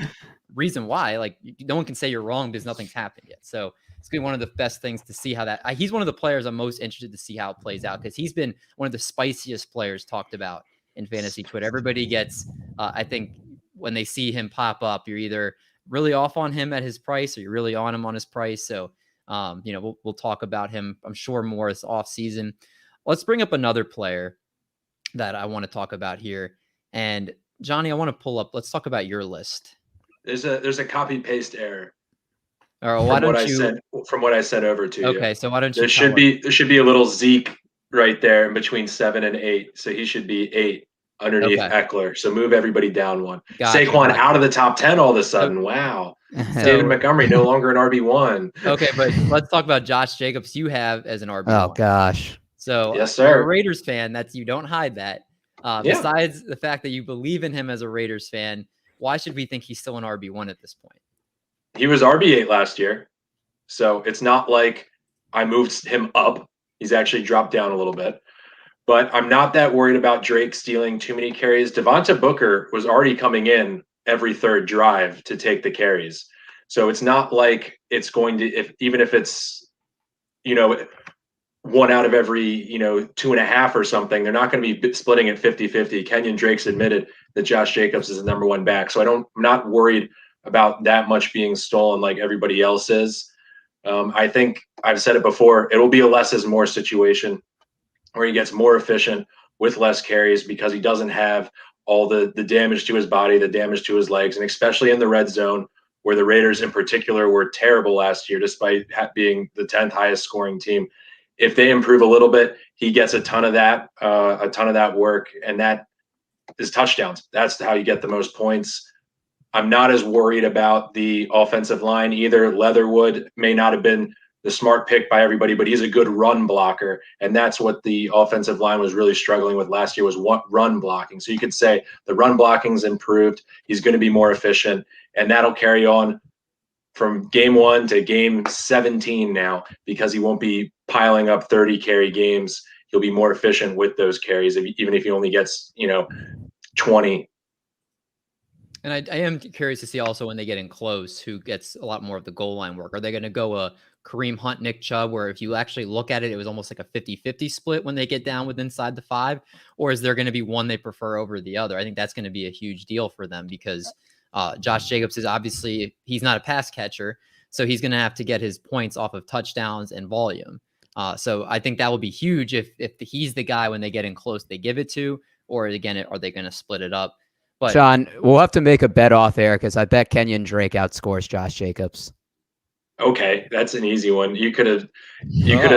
reason why. Like, no one can say you're wrong because nothing's happened yet. So it's going to be one of the best things to see how that. He's one of the players I'm most interested to see how it plays out, because he's been one of the spiciest players talked about in fantasy Twitter. Everybody gets, I think, when they see him pop up, you're either really off on him at his price or you're really on him on his price. So. We'll talk about him, I'm sure, more this off season. Let's bring up another player that I want to talk about here. And Johnny, I want to pull up. Let's talk about your list. There's a copy paste error. Or why don't you? From what I sent over to you. Okay, so why don't you? There should be a little Zeke right there in between 7 and 8. So he should be 8 underneath Eckler. So move everybody down one. Gotcha. Saquon out of the top 10 all of a sudden. Wow. David Montgomery no longer an RB1. Okay, but let's talk about Josh Jacobs. You have as an RB1. Oh gosh. So yes, sir. You're a Raiders fan. You don't hide that. Besides the fact that you believe in him as a Raiders fan, why should we think he's still an RB1 at this point? He was RB8 last year. So it's not like I moved him up. He's actually dropped down a little bit. But I'm not that worried about Drake stealing too many carries. Devonta Booker was already coming in every third drive to take the carries. So it's not like it's going to, even if it's, 1 out of every, 2.5 or something, they're not going to be splitting it 50-50. Kenyon Drake's admitted that Josh Jacobs is the number 1 back. So I'm not worried about that much being stolen like everybody else is. I think I've said it before, it'll be a less is more situation where he gets more efficient with less carries because he doesn't have all the damage to his body, the damage to his legs, and especially in the red zone, where the Raiders in particular were terrible last year, despite being the 10th highest scoring team. If they improve a little bit, he gets a ton of that work, and that is touchdowns. That's how you get the most points. I'm not as worried about the offensive line either. Leatherwood may not have been the smart pick by everybody, but he's a good run blocker. And that's what the offensive line was really struggling with last year, was run blocking. So you could say the run blocking's improved. He's going to be more efficient, and that'll carry on from game 1 to game 17 now, because he won't be piling up 30 carry games. He'll be more efficient with those carries, even if he only gets, 20. And I am curious to see also when they get in close, who gets a lot more of the goal line work. Are they going to go a Kareem Hunt, Nick Chubb, where if you actually look at it, it was almost like a 50-50 split when they get down with inside the 5? Or is there going to be one they prefer over the other? I think that's going to be a huge deal for them because Josh Jacobs is obviously, he's not a pass catcher, so he's going to have to get his points off of touchdowns and volume. So I think that will be huge if he's the guy when they get in close, they give it to, or again, are they going to split it up? But Sean, we'll have to make a bet off air because I bet Kenyon Drake outscores Josh Jacobs. Okay, that's an easy one. You could have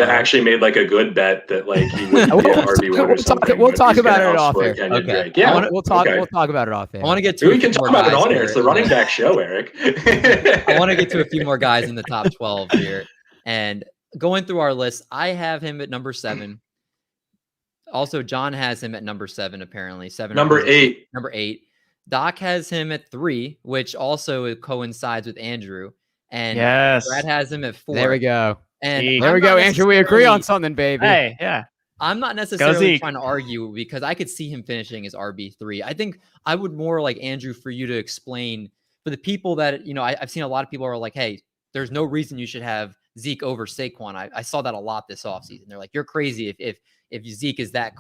actually made like a good bet that like he wouldn't be an RB1 or something. We'll talk about it off air. Okay. Yeah, we'll talk about it off air. I want to get to. We can talk about it on air. It's the running back show, Eric. I want to get to a few more guys in the top 12 here, and going through our list, I have him at number 7. Also, John has him at number 7. Apparently, 7. Number 8. Number 8. Doc has him at 3, which also coincides with Andrew. And yes, Brad has him at 4. There we go. And there we go, Andrew. We agree on something, baby. Hey, yeah. I'm not necessarily trying to argue because I could see him finishing as RB3. I think I would more like Andrew for you to explain for the people that, I've seen a lot of people are like, hey, there's no reason you should have Zeke over Saquon. I saw that a lot this offseason. They're like, you're crazy if Zeke is that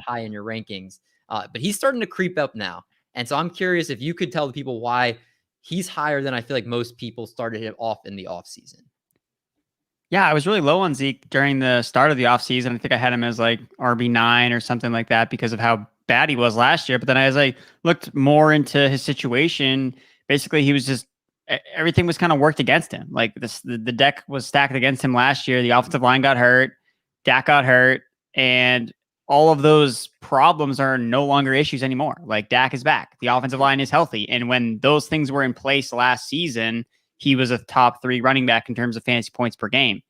high in your rankings. But he's starting to creep up now. And so I'm curious if you could tell the people why he's higher than I feel like most people started him off in the offseason. Yeah, I was really low on Zeke during the start of the offseason. I think I had him as like RB9 or something like that because of how bad he was last year. But then as I looked more into his situation, basically he was just, everything was kind of worked against him. Like the deck was stacked against him last year. The offensive line got hurt, Dak got hurt, and all of those problems are no longer issues anymore. Like Dak is back. The offensive line is healthy. And when those things were in place last season, he was a top 3 running back in terms of fantasy points per game.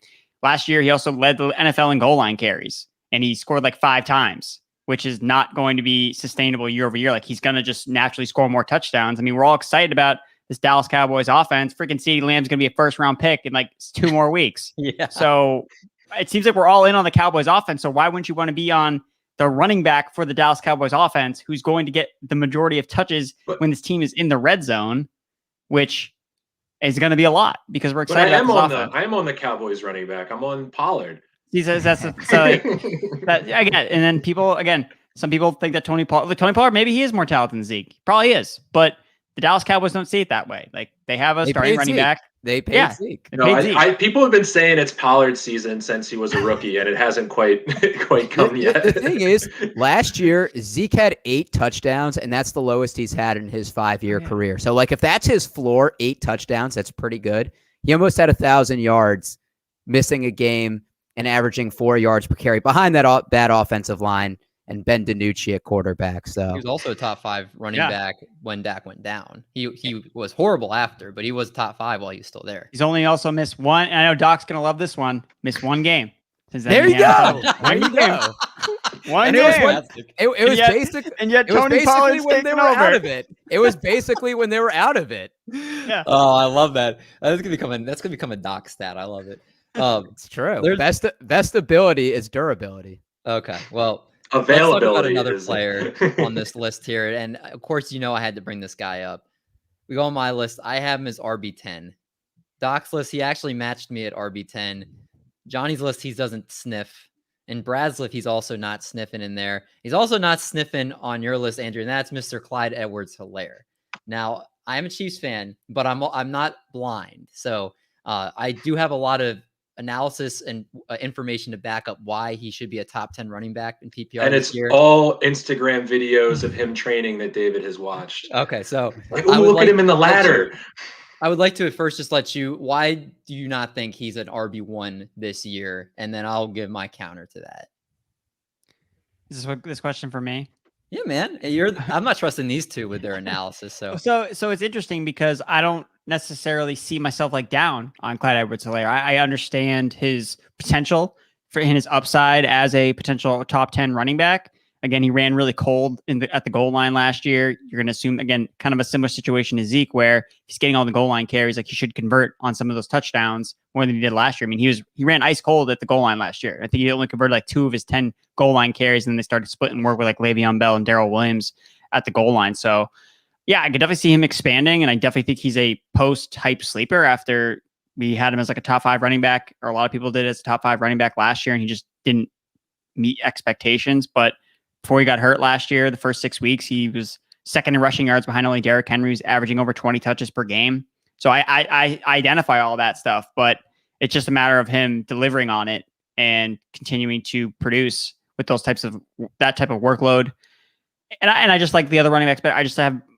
Last year, he also led the NFL in goal line carries, and he scored like 5 times, which is not going to be sustainable year over year. Like he's going to just naturally score more touchdowns. I mean, we're all excited about this Dallas Cowboys offense. Freaking CeeDee Lamb's going to be a first-round pick in like 2 more weeks. Yeah. So it seems like we're all in on the Cowboys offense. So why wouldn't you want to be on the running back for the Dallas Cowboys offense, who's going to get the majority of touches when this team is in the red zone, which is going to be a lot because we're excited about this offense. I am on the Cowboys running back. I'm on Pollard. He says again, and then some people think that Tony Pollard, maybe he is more talented than Zeke. Probably is, but the Dallas Cowboys don't see it that way. Like they have a starting running back. They paid Zeke. People have been saying it's Pollard's season since he was a rookie, and it hasn't quite come yet. The thing is, last year Zeke had 8 touchdowns, and that's the lowest he's had in his 5-year career. So, like, if that's his floor, 8 touchdowns, that's pretty good. He almost had 1,000 yards, missing a game and averaging 4 yards per carry behind that offensive line and Ben DiNucci at quarterback. So he was also a top 5 running back when Dak went down. He was horrible after, but he was top 5 while he was still there. He's only also missed one. And I know Doc's going to love this one. Missed 1 game. There you go. There you go. One game. It was basic. And yet Tony Pollard's when they were over. out of it. It was basically when they were out of it. Yeah. Oh, I love that. That's gonna become a Doc stat. I love it. It's true. Best ability is durability. Okay. Well, availability. Let's talk about another player on this list here. And of course, I had to bring this guy up. We go on my list. I have him as RB10. Doc's list, he actually matched me at RB10. Johnny's list, he doesn't sniff. And Brad's list, he's also not sniffing in there. He's also not sniffing on your list, Andrew, and that's Mr. Clyde Edwards-Helaire. Now, I am a Chiefs fan, but I'm not blind. So I do have a lot of analysis and information to back up why he should be a top 10 running back in PPR. And it's all Instagram videos of him training that David has watched. Okay, so look at him in the ladder. I would like to at first just let you, why do you not think he's an RB1 this year? And then I'll give my counter to that. Is this question for me? Yeah, man. I'm not trusting these two with their analysis. So it's interesting because I don't necessarily see myself like down on Clyde Edwards-Helaire. I understand his potential and his upside as a potential top 10 running back. Again, he ran really cold at the goal line last year. You're going to assume, again, kind of a similar situation to Zeke, where he's getting all the goal line carries. Like he should convert on some of those touchdowns more than he did last year. I mean, he ran ice cold at the goal line last year. I think he only converted like 2 of his 10 goal line carries, and then they started splitting work with like Le'Veon Bell and Darrell Williams at the goal line. So, yeah, I could definitely see him expanding, and I definitely think he's a post-hype sleeper after We had him as like a top 5 running back, or a lot of people did as a top 5 running back last year, and he just didn't meet expectations. But before he got hurt last year, the first 6 weeks, he was second in rushing yards behind only Derrick Henry, who's averaging over 20 touches per game. So I identify all that stuff, but it's just a matter of him delivering on it and continuing to produce with that type of workload. And I just like the other running backs, but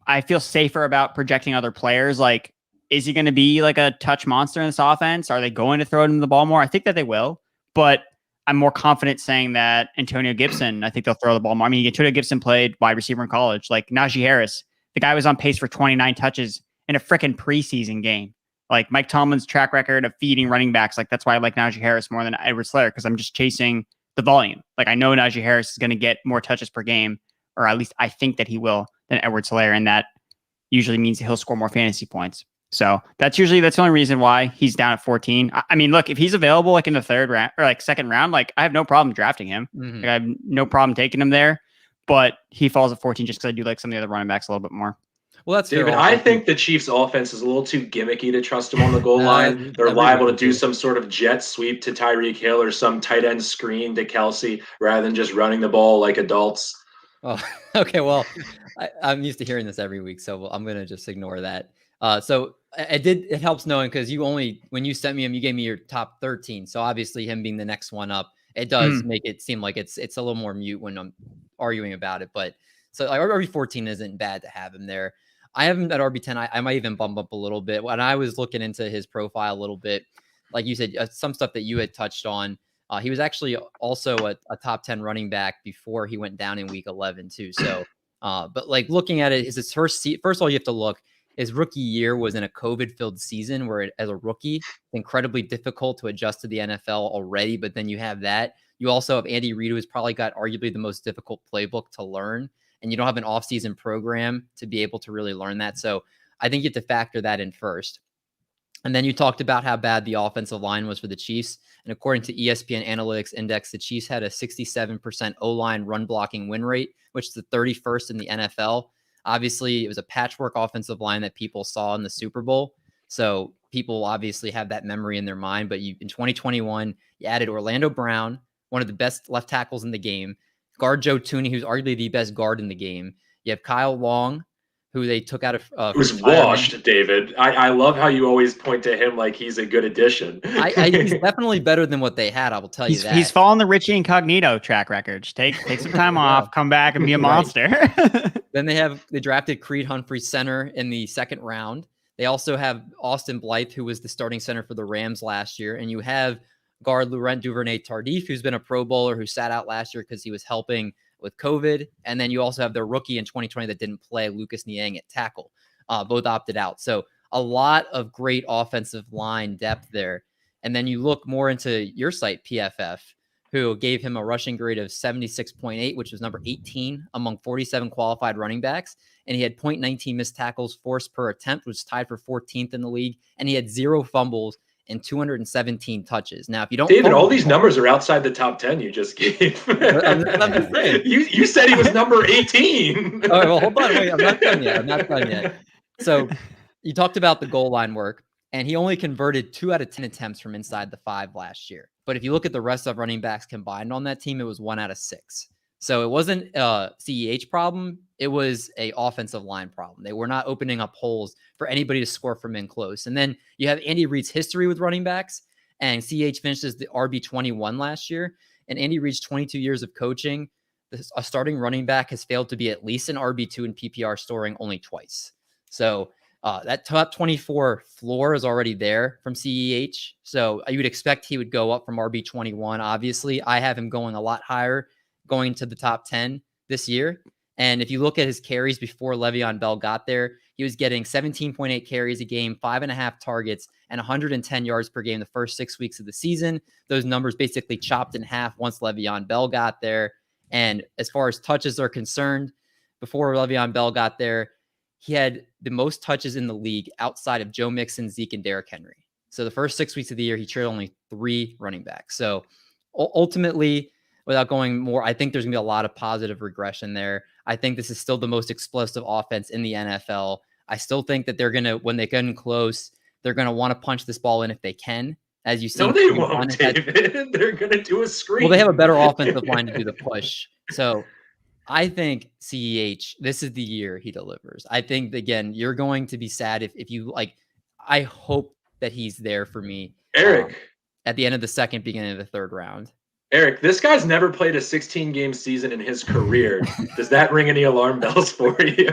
I feel safer about projecting other players. Like, is he going to be like a touch monster in this offense? Are they going to throw him the ball more? I think that they will, but I'm more confident saying that Antonio Gibson, I think they'll throw the ball more. I mean, Antonio Gibson played wide receiver in college. Like Najee Harris, the guy was on pace for 29 touches in a freaking preseason game. Like Mike Tomlin's track record of feeding running backs. Like, that's why I like Najee Harris more than Edwards-Helaire, because I'm just chasing the volume. Like, I know Najee Harris is going to get more touches per game, or at least I think that he will, than Edwards-Helaire, and that usually means he'll score more fantasy points. So that's the only reason why he's down at 14. I mean, look, if he's available like in the third round or like second round, like I have no problem drafting him. Mm-hmm. Like, I have no problem taking him there, but he falls at 14 just because I do like some of the other running backs a little bit more. Well, that's David. I think the Chiefs' offense is a little too gimmicky to trust him on the goal line. They're liable to do some sort of jet sweep to Tyreek Hill or some tight end screen to Kelsey rather than just running the ball like adults. Oh, okay. Well, I'm used to hearing this every week, so I'm going to just ignore that. So it helps knowing, because when you sent me him, you gave me your top 13. So obviously him being the next one up, it does make it seem like it's a little more mute when I'm arguing about it. But so like, RB14 isn't bad to have him there. I have him at RB10. I might even bump up a little bit. When I was looking into his profile a little bit, like you said, some stuff that you had touched on, he was actually also a top 10 running back before he went down in week 11 too. So, but like looking at it, is his first of all, you have to look, his rookie year was in a COVID-filled season where as a rookie, incredibly difficult to adjust to the NFL already. But then you have that. You also have Andy Reid, who's probably got arguably the most difficult playbook to learn. And you don't have an off-season program to be able to really learn that. So I think you have to factor that in first. And then you talked about how bad the offensive line was for the Chiefs. And according to ESPN Analytics Index, the Chiefs had a 67% O-line run blocking win rate, which is the 31st in the NFL. Obviously, it was a patchwork offensive line that people saw in the Super Bowl. So people obviously have that memory in their mind. But in 2021, you added Orlando Brown, one of the best left tackles in the game, guard Joe Thuney, who's arguably the best guard in the game. You have Kyle Long, who they took out of who's washed, David. I love how you always point to him like he's a good addition. He's definitely better than what they had, I will tell you that. He's following the Richie Incognito track record. Just take some time off, come back and be a monster. Then they drafted Creed Humphrey, center, in the second round. They also have Austin Blythe, who was the starting center for the Rams last year. And you have guard Laurent Duvernay-Tardif, who's been a Pro Bowler, who sat out last year because he was helping with COVID. And then you also have their rookie in 2020 that didn't play, Lucas Niang, at tackle. Both opted out. So a lot of great offensive line depth there. And then you look more into your site, PFF, who gave him a rushing grade of 76.8, which was number 18 among 47 qualified running backs. And he had 0.19 missed tackles forced per attempt, which is tied for 14th in the league. And he had 0 fumbles and 217 touches. Now, if you don't, David, all these numbers are outside the top 10 you just gave. I'm just saying. You said he was number 18. All right, well, hold on. Wait, I'm not done yet. So you talked about the goal line work, and he only converted 2 out of 10 attempts from inside the 5 last year. But if you look at the rest of running backs combined on that team, it was 1 out of 6. So it wasn't a CEH problem. It was a offensive line problem. They were not opening up holes for anybody to score from in close. And then you have Andy Reid's history with running backs, and CEH finishes the RB21 last year. And Andy Reid's 22 years of coaching, a starting running back has failed to be at least an RB2 in PPR scoring only twice. So that top 24 floor is already there from CEH. So you would expect he would go up from RB21. Obviously, I have him going a lot higher, going to the top 10 this year. And if you look at his carries before Le'Veon Bell got there, he was getting 17.8 carries a game, 5.5 targets, and 110 yards per game the first 6 weeks of the season. Those numbers basically chopped in half once Le'Veon Bell got there. And as far as touches are concerned, before Le'Veon Bell got there, he had the most touches in the league outside of Joe Mixon, Zeke, and Derrick Henry. So the first 6 weeks of the year, he trailed only 3 running backs. So ultimately, without going more, I think there's going to be a lot of positive regression there. I think this is still the most explosive offense in the NFL. I still think that they're going to, when they get in close, They're going to want to punch this ball in if they can. As you see, No, they won't, David. They're going to do a screen. Well, they have a better offensive line to do the push. So I think CEH, this is the year he delivers. I think, again, you're going to be sad if you like. I hope that he's there for me, Eric, at the end of the second, beginning of the third round. Eric, this guy's never played a 16-game season in his career. Does that ring any alarm bells for you?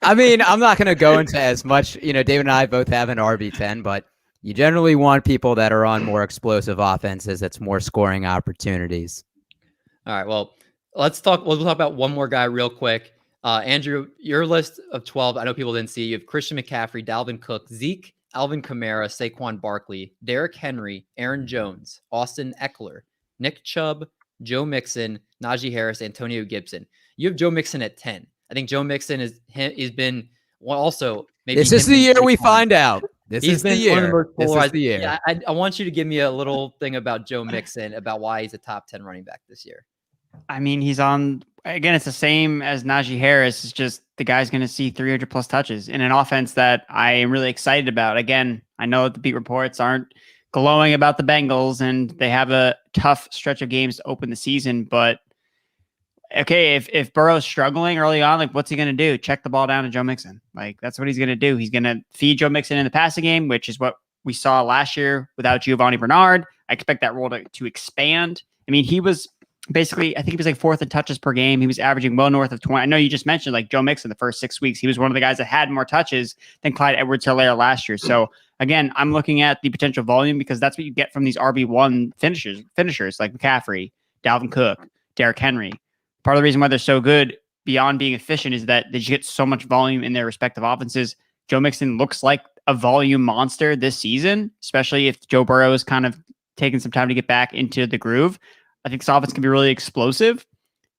I mean, I'm not going to go into as much. David and I both have an RB10, but you generally want people that are on more explosive offenses. That's more scoring opportunities. All right. Well, let's talk. We'll talk about one more guy real quick. Andrew, your list of 12. I know people didn't see. You have Christian McCaffrey, Dalvin Cook, Zeke, Alvin Kamara, Saquon Barkley, Derrick Henry, Aaron Jones, Austin Eckler, Nick Chubb, Joe Mixon, Najee Harris, Antonio Gibson. You have Joe Mixon at 10. I think Joe Mixon has been also maybe. This is the year we find out. This is the year. This is the year. Yeah, I want you to give me a little thing about Joe Mixon, about why he's a top 10 running back this year. I mean, he's on, again, it's the same as Najee Harris. It's just the guy's going to see 300 plus touches in an offense that I am really excited about. Again, I know the beat reports aren't glowing about the Bengals and they have a tough stretch of games to open the season, but okay, if Burrow's struggling early on, like what's he going to do? Check the ball down to Joe Mixon. Like that's what he's going to do. He's going to feed Joe Mixon in the passing game, which is what we saw last year without Giovanni Bernard. I expect that role to expand. I mean, he was basically, I think he was like fourth in touches per game. He was averaging well north of 20. I know you just mentioned like Joe Mixon the first 6 weeks. He was one of the guys that had more touches than Clyde Edwards-Helaire last year. So again, I'm looking at the potential volume because that's what you get from these RB1 finishers like McCaffrey, Dalvin Cook, Derrick Henry. Part of the reason why they're so good beyond being efficient is that they just get so much volume in their respective offenses. Joe Mixon looks like a volume monster this season, especially if Joe Burrow is kind of taking some time to get back into the groove. I think this offense can be really explosive.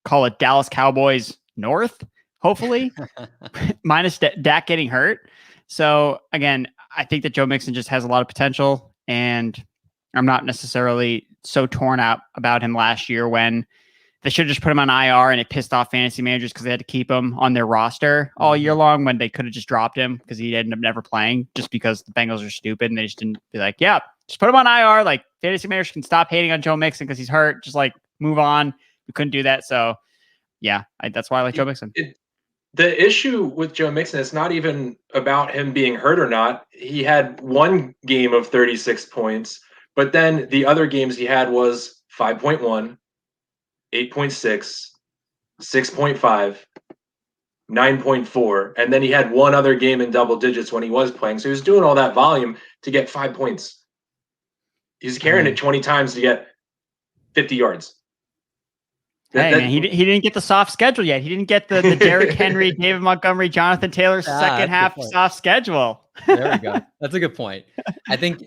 Call it Dallas Cowboys North, hopefully, minus Dak getting hurt. So again, I think that Joe Mixon just has a lot of potential, and I'm not necessarily so torn out about him last year when they should have just put him on IR and it pissed off fantasy managers because they had to keep him on their roster all year long when they could have just dropped him because he ended up never playing just because the Bengals are stupid and they just didn't be like, yeah, just put him on IR. Like fantasy managers can stop hating on Joe Mixon because he's hurt. Just like move on. We couldn't do that. So yeah, that's why I like Joe Mixon. The issue with Joe Mixon, it's not even about him being hurt or not. He had one game of 36 points, but then the other games he had was 5.1, 8.6, 6.5, 9.4, and then he had one other game in double digits when he was playing. So he was doing all that volume to get 5 points. He's carrying it 20 times to get 50 yards. Man, he didn't get the soft schedule yet. He didn't get the Derrick Henry, David Montgomery, Jonathan Taylor second half soft schedule. There we go. That's a good point. I think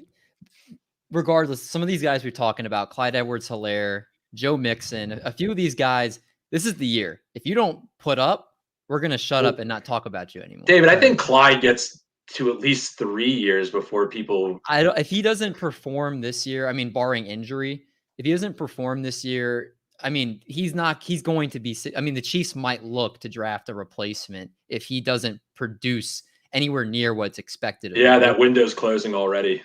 regardless, some of these guys we're talking about, Clyde Edwards-Helaire, Joe Mixon, a few of these guys, this is the year. If you don't put up, we're going to shut up and not talk about you anymore. David, I think Clyde gets to at least 3 years before people... If he doesn't perform this year, I mean, barring injury, if he doesn't perform this year, I mean, he's going to be... I mean, the Chiefs might look to draft a replacement if he doesn't produce anywhere near what's expected of him. Yeah, that window's closing already.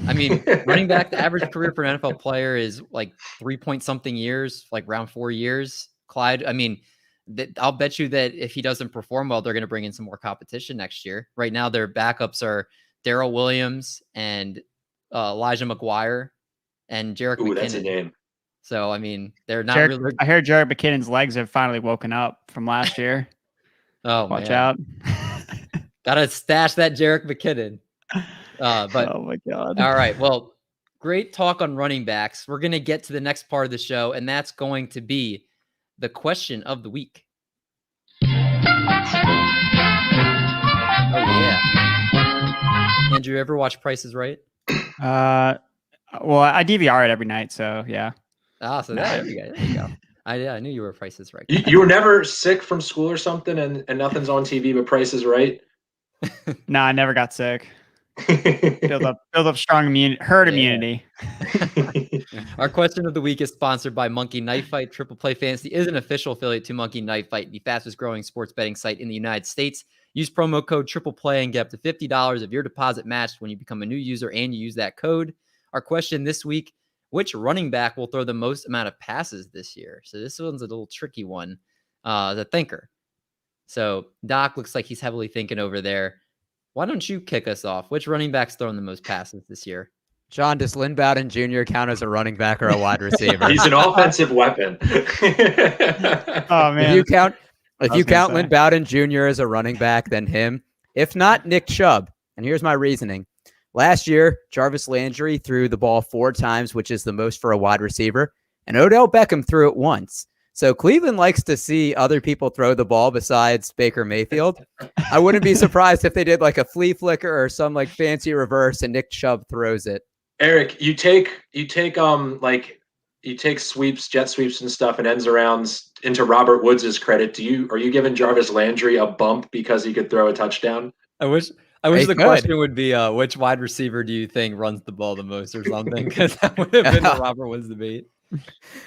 I mean, running back, the average career for an NFL player is like 3-point-something years, like around 4 years. Clyde, I mean, I'll bet you that if he doesn't perform well, they're going to bring in some more competition next year. Right now, their backups are Darrell Williams and Elijah McGuire and Jerick McKinnon. That's a name. So, I mean, they're not really... I heard Jerick McKinnon's legs have finally woken up from last year. Oh, watch out. Gotta stash that Jerick McKinnon. But oh my God. All right. Well, great talk on running backs. We're going to get to the next part of the show, and that's going to be the question of the week. Oh, yeah. Andrew, you ever watch Price is Right? Well, I DVR it every night, so yeah. So there you go. I knew you were Price is Right. You were never sick from school or something and nothing's on TV but Price is Right? No, I never got sick. Build up strong herd immunity. All Our question of the week is sponsored by Monkey Knife Fight. Triple Play Fantasy is an official affiliate to Monkey Knife Fight, the fastest growing sports betting site in the United States. Use promo code Triple Play and get up to $50 of your deposit matched when you become a new user and you use that code. Our question this week, which running back will throw the most amount of passes this year? So this one's a little tricky one. The thinker. So Doc looks like he's heavily thinking over there. Why don't you kick us off? Which running back's throwing the most passes this year? John, does Lynn Bowden Jr. count as a running back or a wide receiver? He's an offensive weapon. Oh man! If you count Lynn Bowden Jr. as a running back, then him. If not, Nick Chubb. And here's my reasoning. Last year, Jarvis Landry threw the ball 4 times, which is the most for a wide receiver, and Odell Beckham threw it once. So Cleveland likes to see other people throw the ball besides Baker Mayfield. I wouldn't be surprised if they did like a flea flicker or some like fancy reverse and Nick Chubb throws it. Eric, you take sweeps, jet sweeps and stuff and ends arounds into Robert Woods' credit. Are you giving Jarvis Landry a bump because he could throw a touchdown? I wish the question would be which wide receiver do you think runs the ball the most or something? Because that would have been the Robert Woods debate.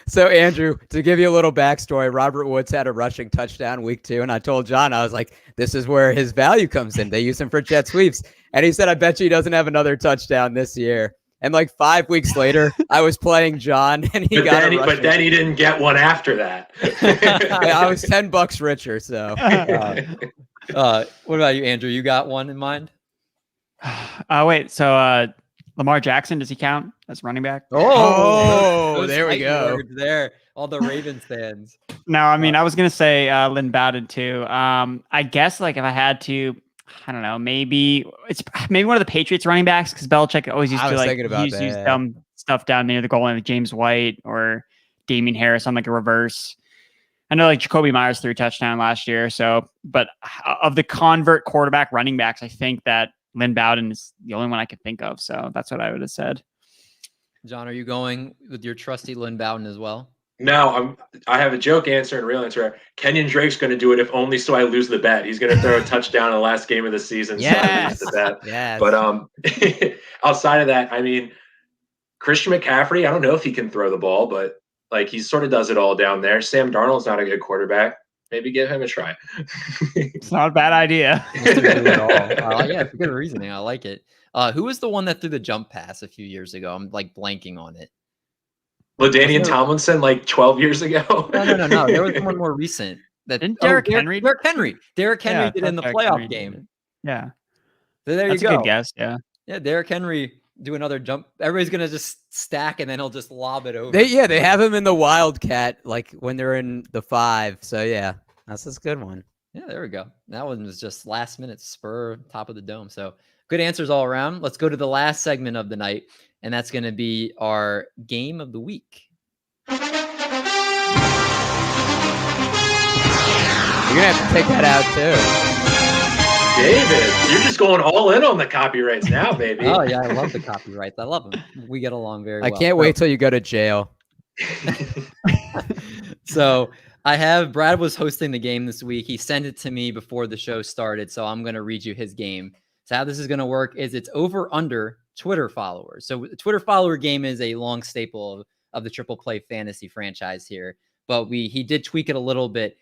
So, Andrew, to give you a little backstory, Robert Woods had a rushing touchdown week 2, and I told John, I was like, this is where his value comes in. They use him for jet sweeps. And he said, I bet you he doesn't have another touchdown this year. And like 5 weeks later, I was playing John, and but then he didn't get one after that. I was $10 richer, so. What about you, Andrew? You got one in mind? Wait, so Lamar Jackson, does he count as running back? Oh, there we go. There, all the Ravens fans. No, I mean, I was going to say Lynn Bowden too. I guess like if I had to, I don't know, maybe one of the Patriots running backs because Belichick always used to like use dumb stuff down near the goal line, like James White or Damian Harris on like a reverse. I know like Jacoby Myers threw a touchdown last year. So, but of the convert quarterback running backs, I think that Lynn Bowden is the only one I could think of. So that's what I would have said. John, are you going with your trusty Lynn Bowden as well? No, I have a joke answer and real answer. Kenyon Drake's going to do it if only so I lose the bet. He's going to throw a touchdown in the last game of the season. Yes. So I lose the bet. Yes. But outside of that, I mean, Christian McCaffrey, I don't know if he can throw the ball, but like he sort of does it all down there. Sam Darnold's not a good quarterback. Maybe give him a try. It's not a bad idea. Yeah, it's good reasoning. I like it. Who was the one that threw the jump pass a few years ago? I'm like blanking on it. LaDainian Tomlinson, like 12 years ago. No. There was one more recent. Didn't Derrick Henry? Derrick Henry did in the playoff game. Yeah. So there That's you go. A good guess. Yeah. Yeah, Derrick Henry do another jump. Everybody's gonna just stack and then he'll just lob it over. They have him in the Wildcat like when they're in the 5. So yeah, that's a good one. Yeah, there we go. That one was just last minute spur top of the dome. So good answers all around. Let's go to the last segment of the night, and that's going to be our game of the week. You're gonna have to take that out too. David, you're just going all in on the copyrights now, baby. Oh yeah, I love the copyrights. I love them. We get along very well. I can't wait till you go to jail. So Brad was hosting the game this week. He sent it to me before the show started, so I'm going to read you his game. So how this is going to work is it's over under Twitter followers. So the Twitter follower game is a long staple of the Triple Play fantasy franchise here, but he did tweak it a little bit.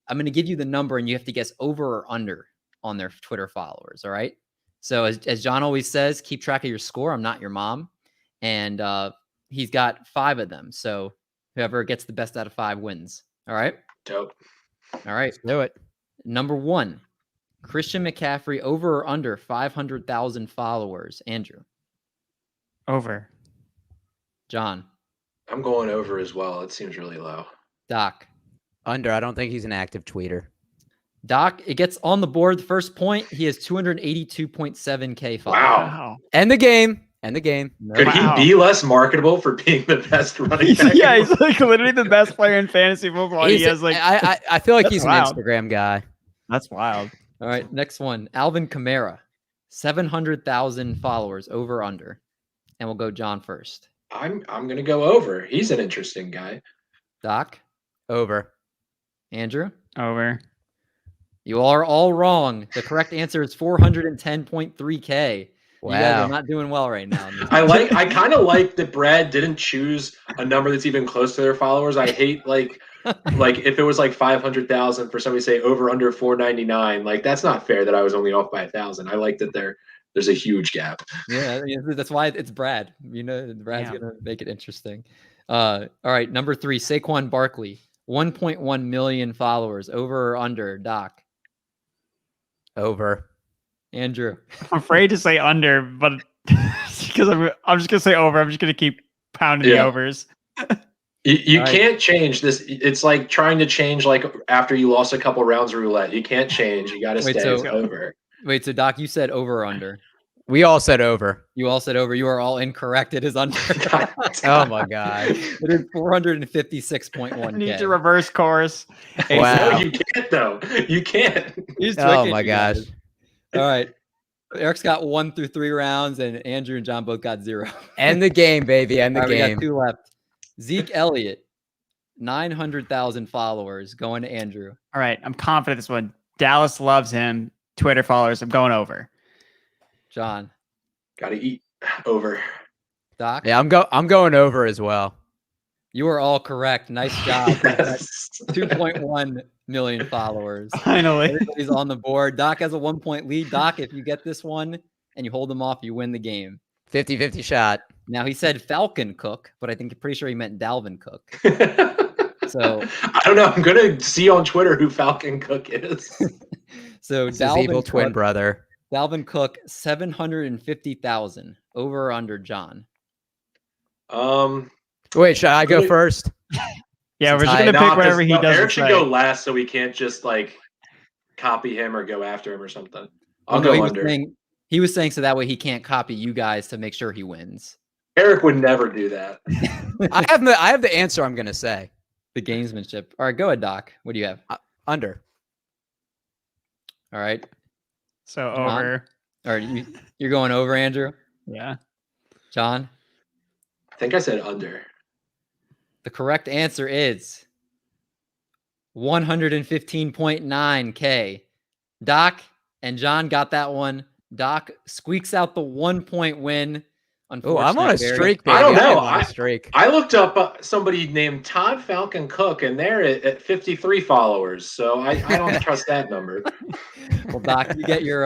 I'm going to give you the number and you have to guess over or under on their Twitter followers. All right. So as John always says, keep track of your score. I'm not your mom. And he's got 5 of them. So whoever gets the best out of 5 wins. All right. Dope. All right. Let's do it. Number 1, Christian McCaffrey over or under 500,000 followers. Andrew. Over. John. I'm going over as well. It seems really low. Doc. Under. I don't think he's an active tweeter. Doc, it gets on the board. The first point, he has 282.7K followers. Wow. End the game. Could he be less marketable for being the best running back? Yeah, he's like literally the best player in fantasy football. He has like I feel like he's wild. an Instagram guy. That's wild. All right, next one. Alvin Kamara, 700,000 followers, over under. And we'll go John first. I'm gonna go over. He's an interesting guy. Doc. Over. Andrew. Over. You are all wrong. The correct answer is 410.3K. You guys Wow. are not doing well right now. I kind of like that Brad didn't choose a number that's even close to their followers. I hate like if it was like 500,000 for somebody to say over under 499, like that's not fair that I was only off by 1,000. I like that there's a huge gap. Yeah, that's why it's Brad. Brad's gonna make it interesting. All right, number 3, Saquon Barkley, 1.1 million followers. Over or under, Doc? Over. Andrew? I'm afraid to say under, but because I'm just gonna say over. I'm just gonna keep pounding the overs. You can't change this. It's like trying to change like after you lost a couple rounds of roulette. You can't change. You got to stay over. Wait, so Doc, you said over or under? We all said over. You all said over. You are all incorrect. It is under. Oh my god! It is 456.1K. Need to reverse course. Wow. No, you can't though. You can't. Oh my gosh! All right. Eric's got 1 through 3 rounds, and Andrew and John both got 0. End the game, baby. End the game. We got 2 left. Zeke Elliott, 900,000 followers. Going to Andrew. All right. I'm confident this one. Dallas loves him. Twitter followers. I'm going over. John. Got to eat over. Doc. Yeah, I'm going over as well. You are all correct. Nice job. 2.1 million followers. Finally. Everybody's on the board. Doc has a 1-point lead. Doc, if you get this one and you hold them off, you win the game. 50-50 shot. Now, he said Falcon Cook, but I think pretty sure he meant Dalvin Cook. So I don't know. I'm going to see on Twitter who Falcon Cook is. So his evil twin brother. Dalvin Cook, 750,000. Over or under, John? Wait, should I go first? Yeah, we're just gonna pick whatever he does. Eric should go last, so we can't just like copy him or go after him or something. I'll go under. He was saying so that way he can't copy you guys to make sure he wins. Eric would never do that. I have the answer. I'm gonna say the gamesmanship. All right, go ahead, Doc. What do you have? Under. All right. So John? over. All right, you're going over, Andrew. Yeah. John. I think I said under. The correct answer is 115.9K. Doc and John got that one. Doc squeaks out the 1-point win. Oh, I'm on a streak, baby. I don't know. I'm on a streak. I looked up somebody named Todd Falcon Cook, and they're at 53 followers. So I don't trust that number. Well, Doc, you get your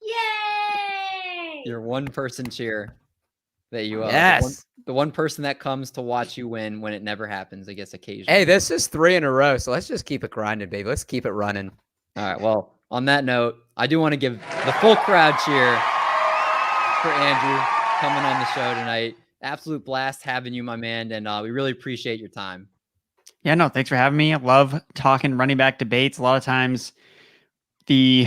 Yay! your one-person cheer that you yes. The one person that comes to watch you win when it never happens, I guess occasionally. Hey, this is 3 in a row, so let's just keep it grinding, baby. Let's keep it running. All right. Well, on that note, I do want to give the full crowd cheer for Andrew coming on the show tonight. Absolute blast having you, my man, and we really appreciate your time. Yeah, no, thanks for having me. I love talking running back debates. A lot of times the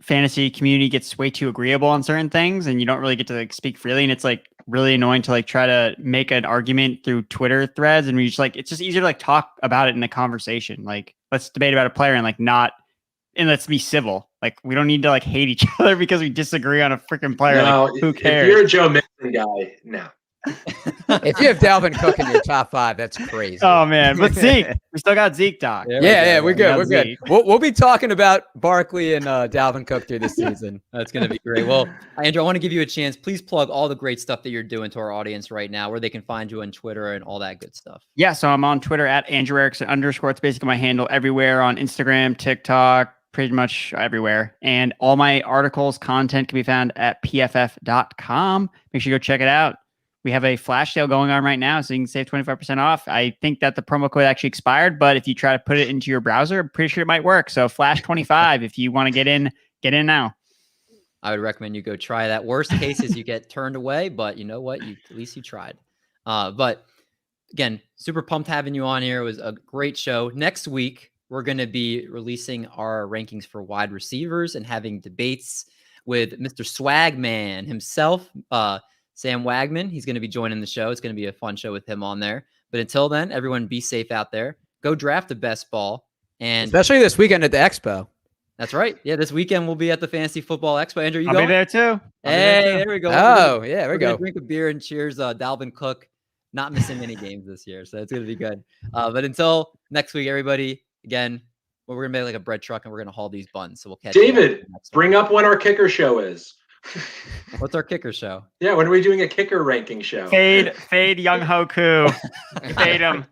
fantasy community gets way too agreeable on certain things and you don't really get to like speak freely. And it's like really annoying to like try to make an argument through Twitter threads. And we just like, it's just easier to like talk about it in a conversation. Like let's debate about a player and like not, and let's be civil. Like we don't need to like hate each other because we disagree on a freaking player. No, like, who cares? If you're a Joe Mixon guy, no. If you have Dalvin Cook in your top 5, that's crazy. Oh man, but Zeke, we still got Zeke, Doc. Yeah, we're good. We're good. We'll be talking about Barkley and Dalvin Cook through this season. That's going to be great. Well, Andrew, I want to give you a chance. Please plug all the great stuff that you're doing to our audience right now, where they can find you on Twitter and all that good stuff. Yeah, so I'm on Twitter at Andrew Erickson _. It's basically my handle everywhere on Instagram, TikTok, pretty much everywhere. And all my articles, content can be found at pff.com. Make sure you go check it out. We have a flash sale going on right now, so you can save 25% off. I think that the promo code actually expired, but if you try to put it into your browser, I'm pretty sure it might work. So flash 25, if you want to get in now. I would recommend you go try that. Worst case is you get turned away, but you know what? At least you tried. But again, super pumped having you on here. It was a great show. Next week, we're going to be releasing our rankings for wide receivers and having debates with Mr. Swagman himself, Sam Wagman. He's going to be joining the show. It's going to be a fun show with him on there. But until then, everyone be safe out there. Go draft the best ball. And especially this weekend at the Expo. That's right. Yeah, this weekend we'll be at the Fantasy Football Expo. Andrew, I'll be there too. Hey, there we go. Oh, yeah, there we go. Drink a beer and cheers Dalvin Cook. Not missing any games this year, so it's going to be good. But until next week, everybody, again, we're going to make like a bread truck and we're going to haul these buns. So we'll catch you. David, bring up when our kicker show is. What's our kicker show? Yeah, when are we doing a kicker ranking show? Fade Young Hoku. Fade him.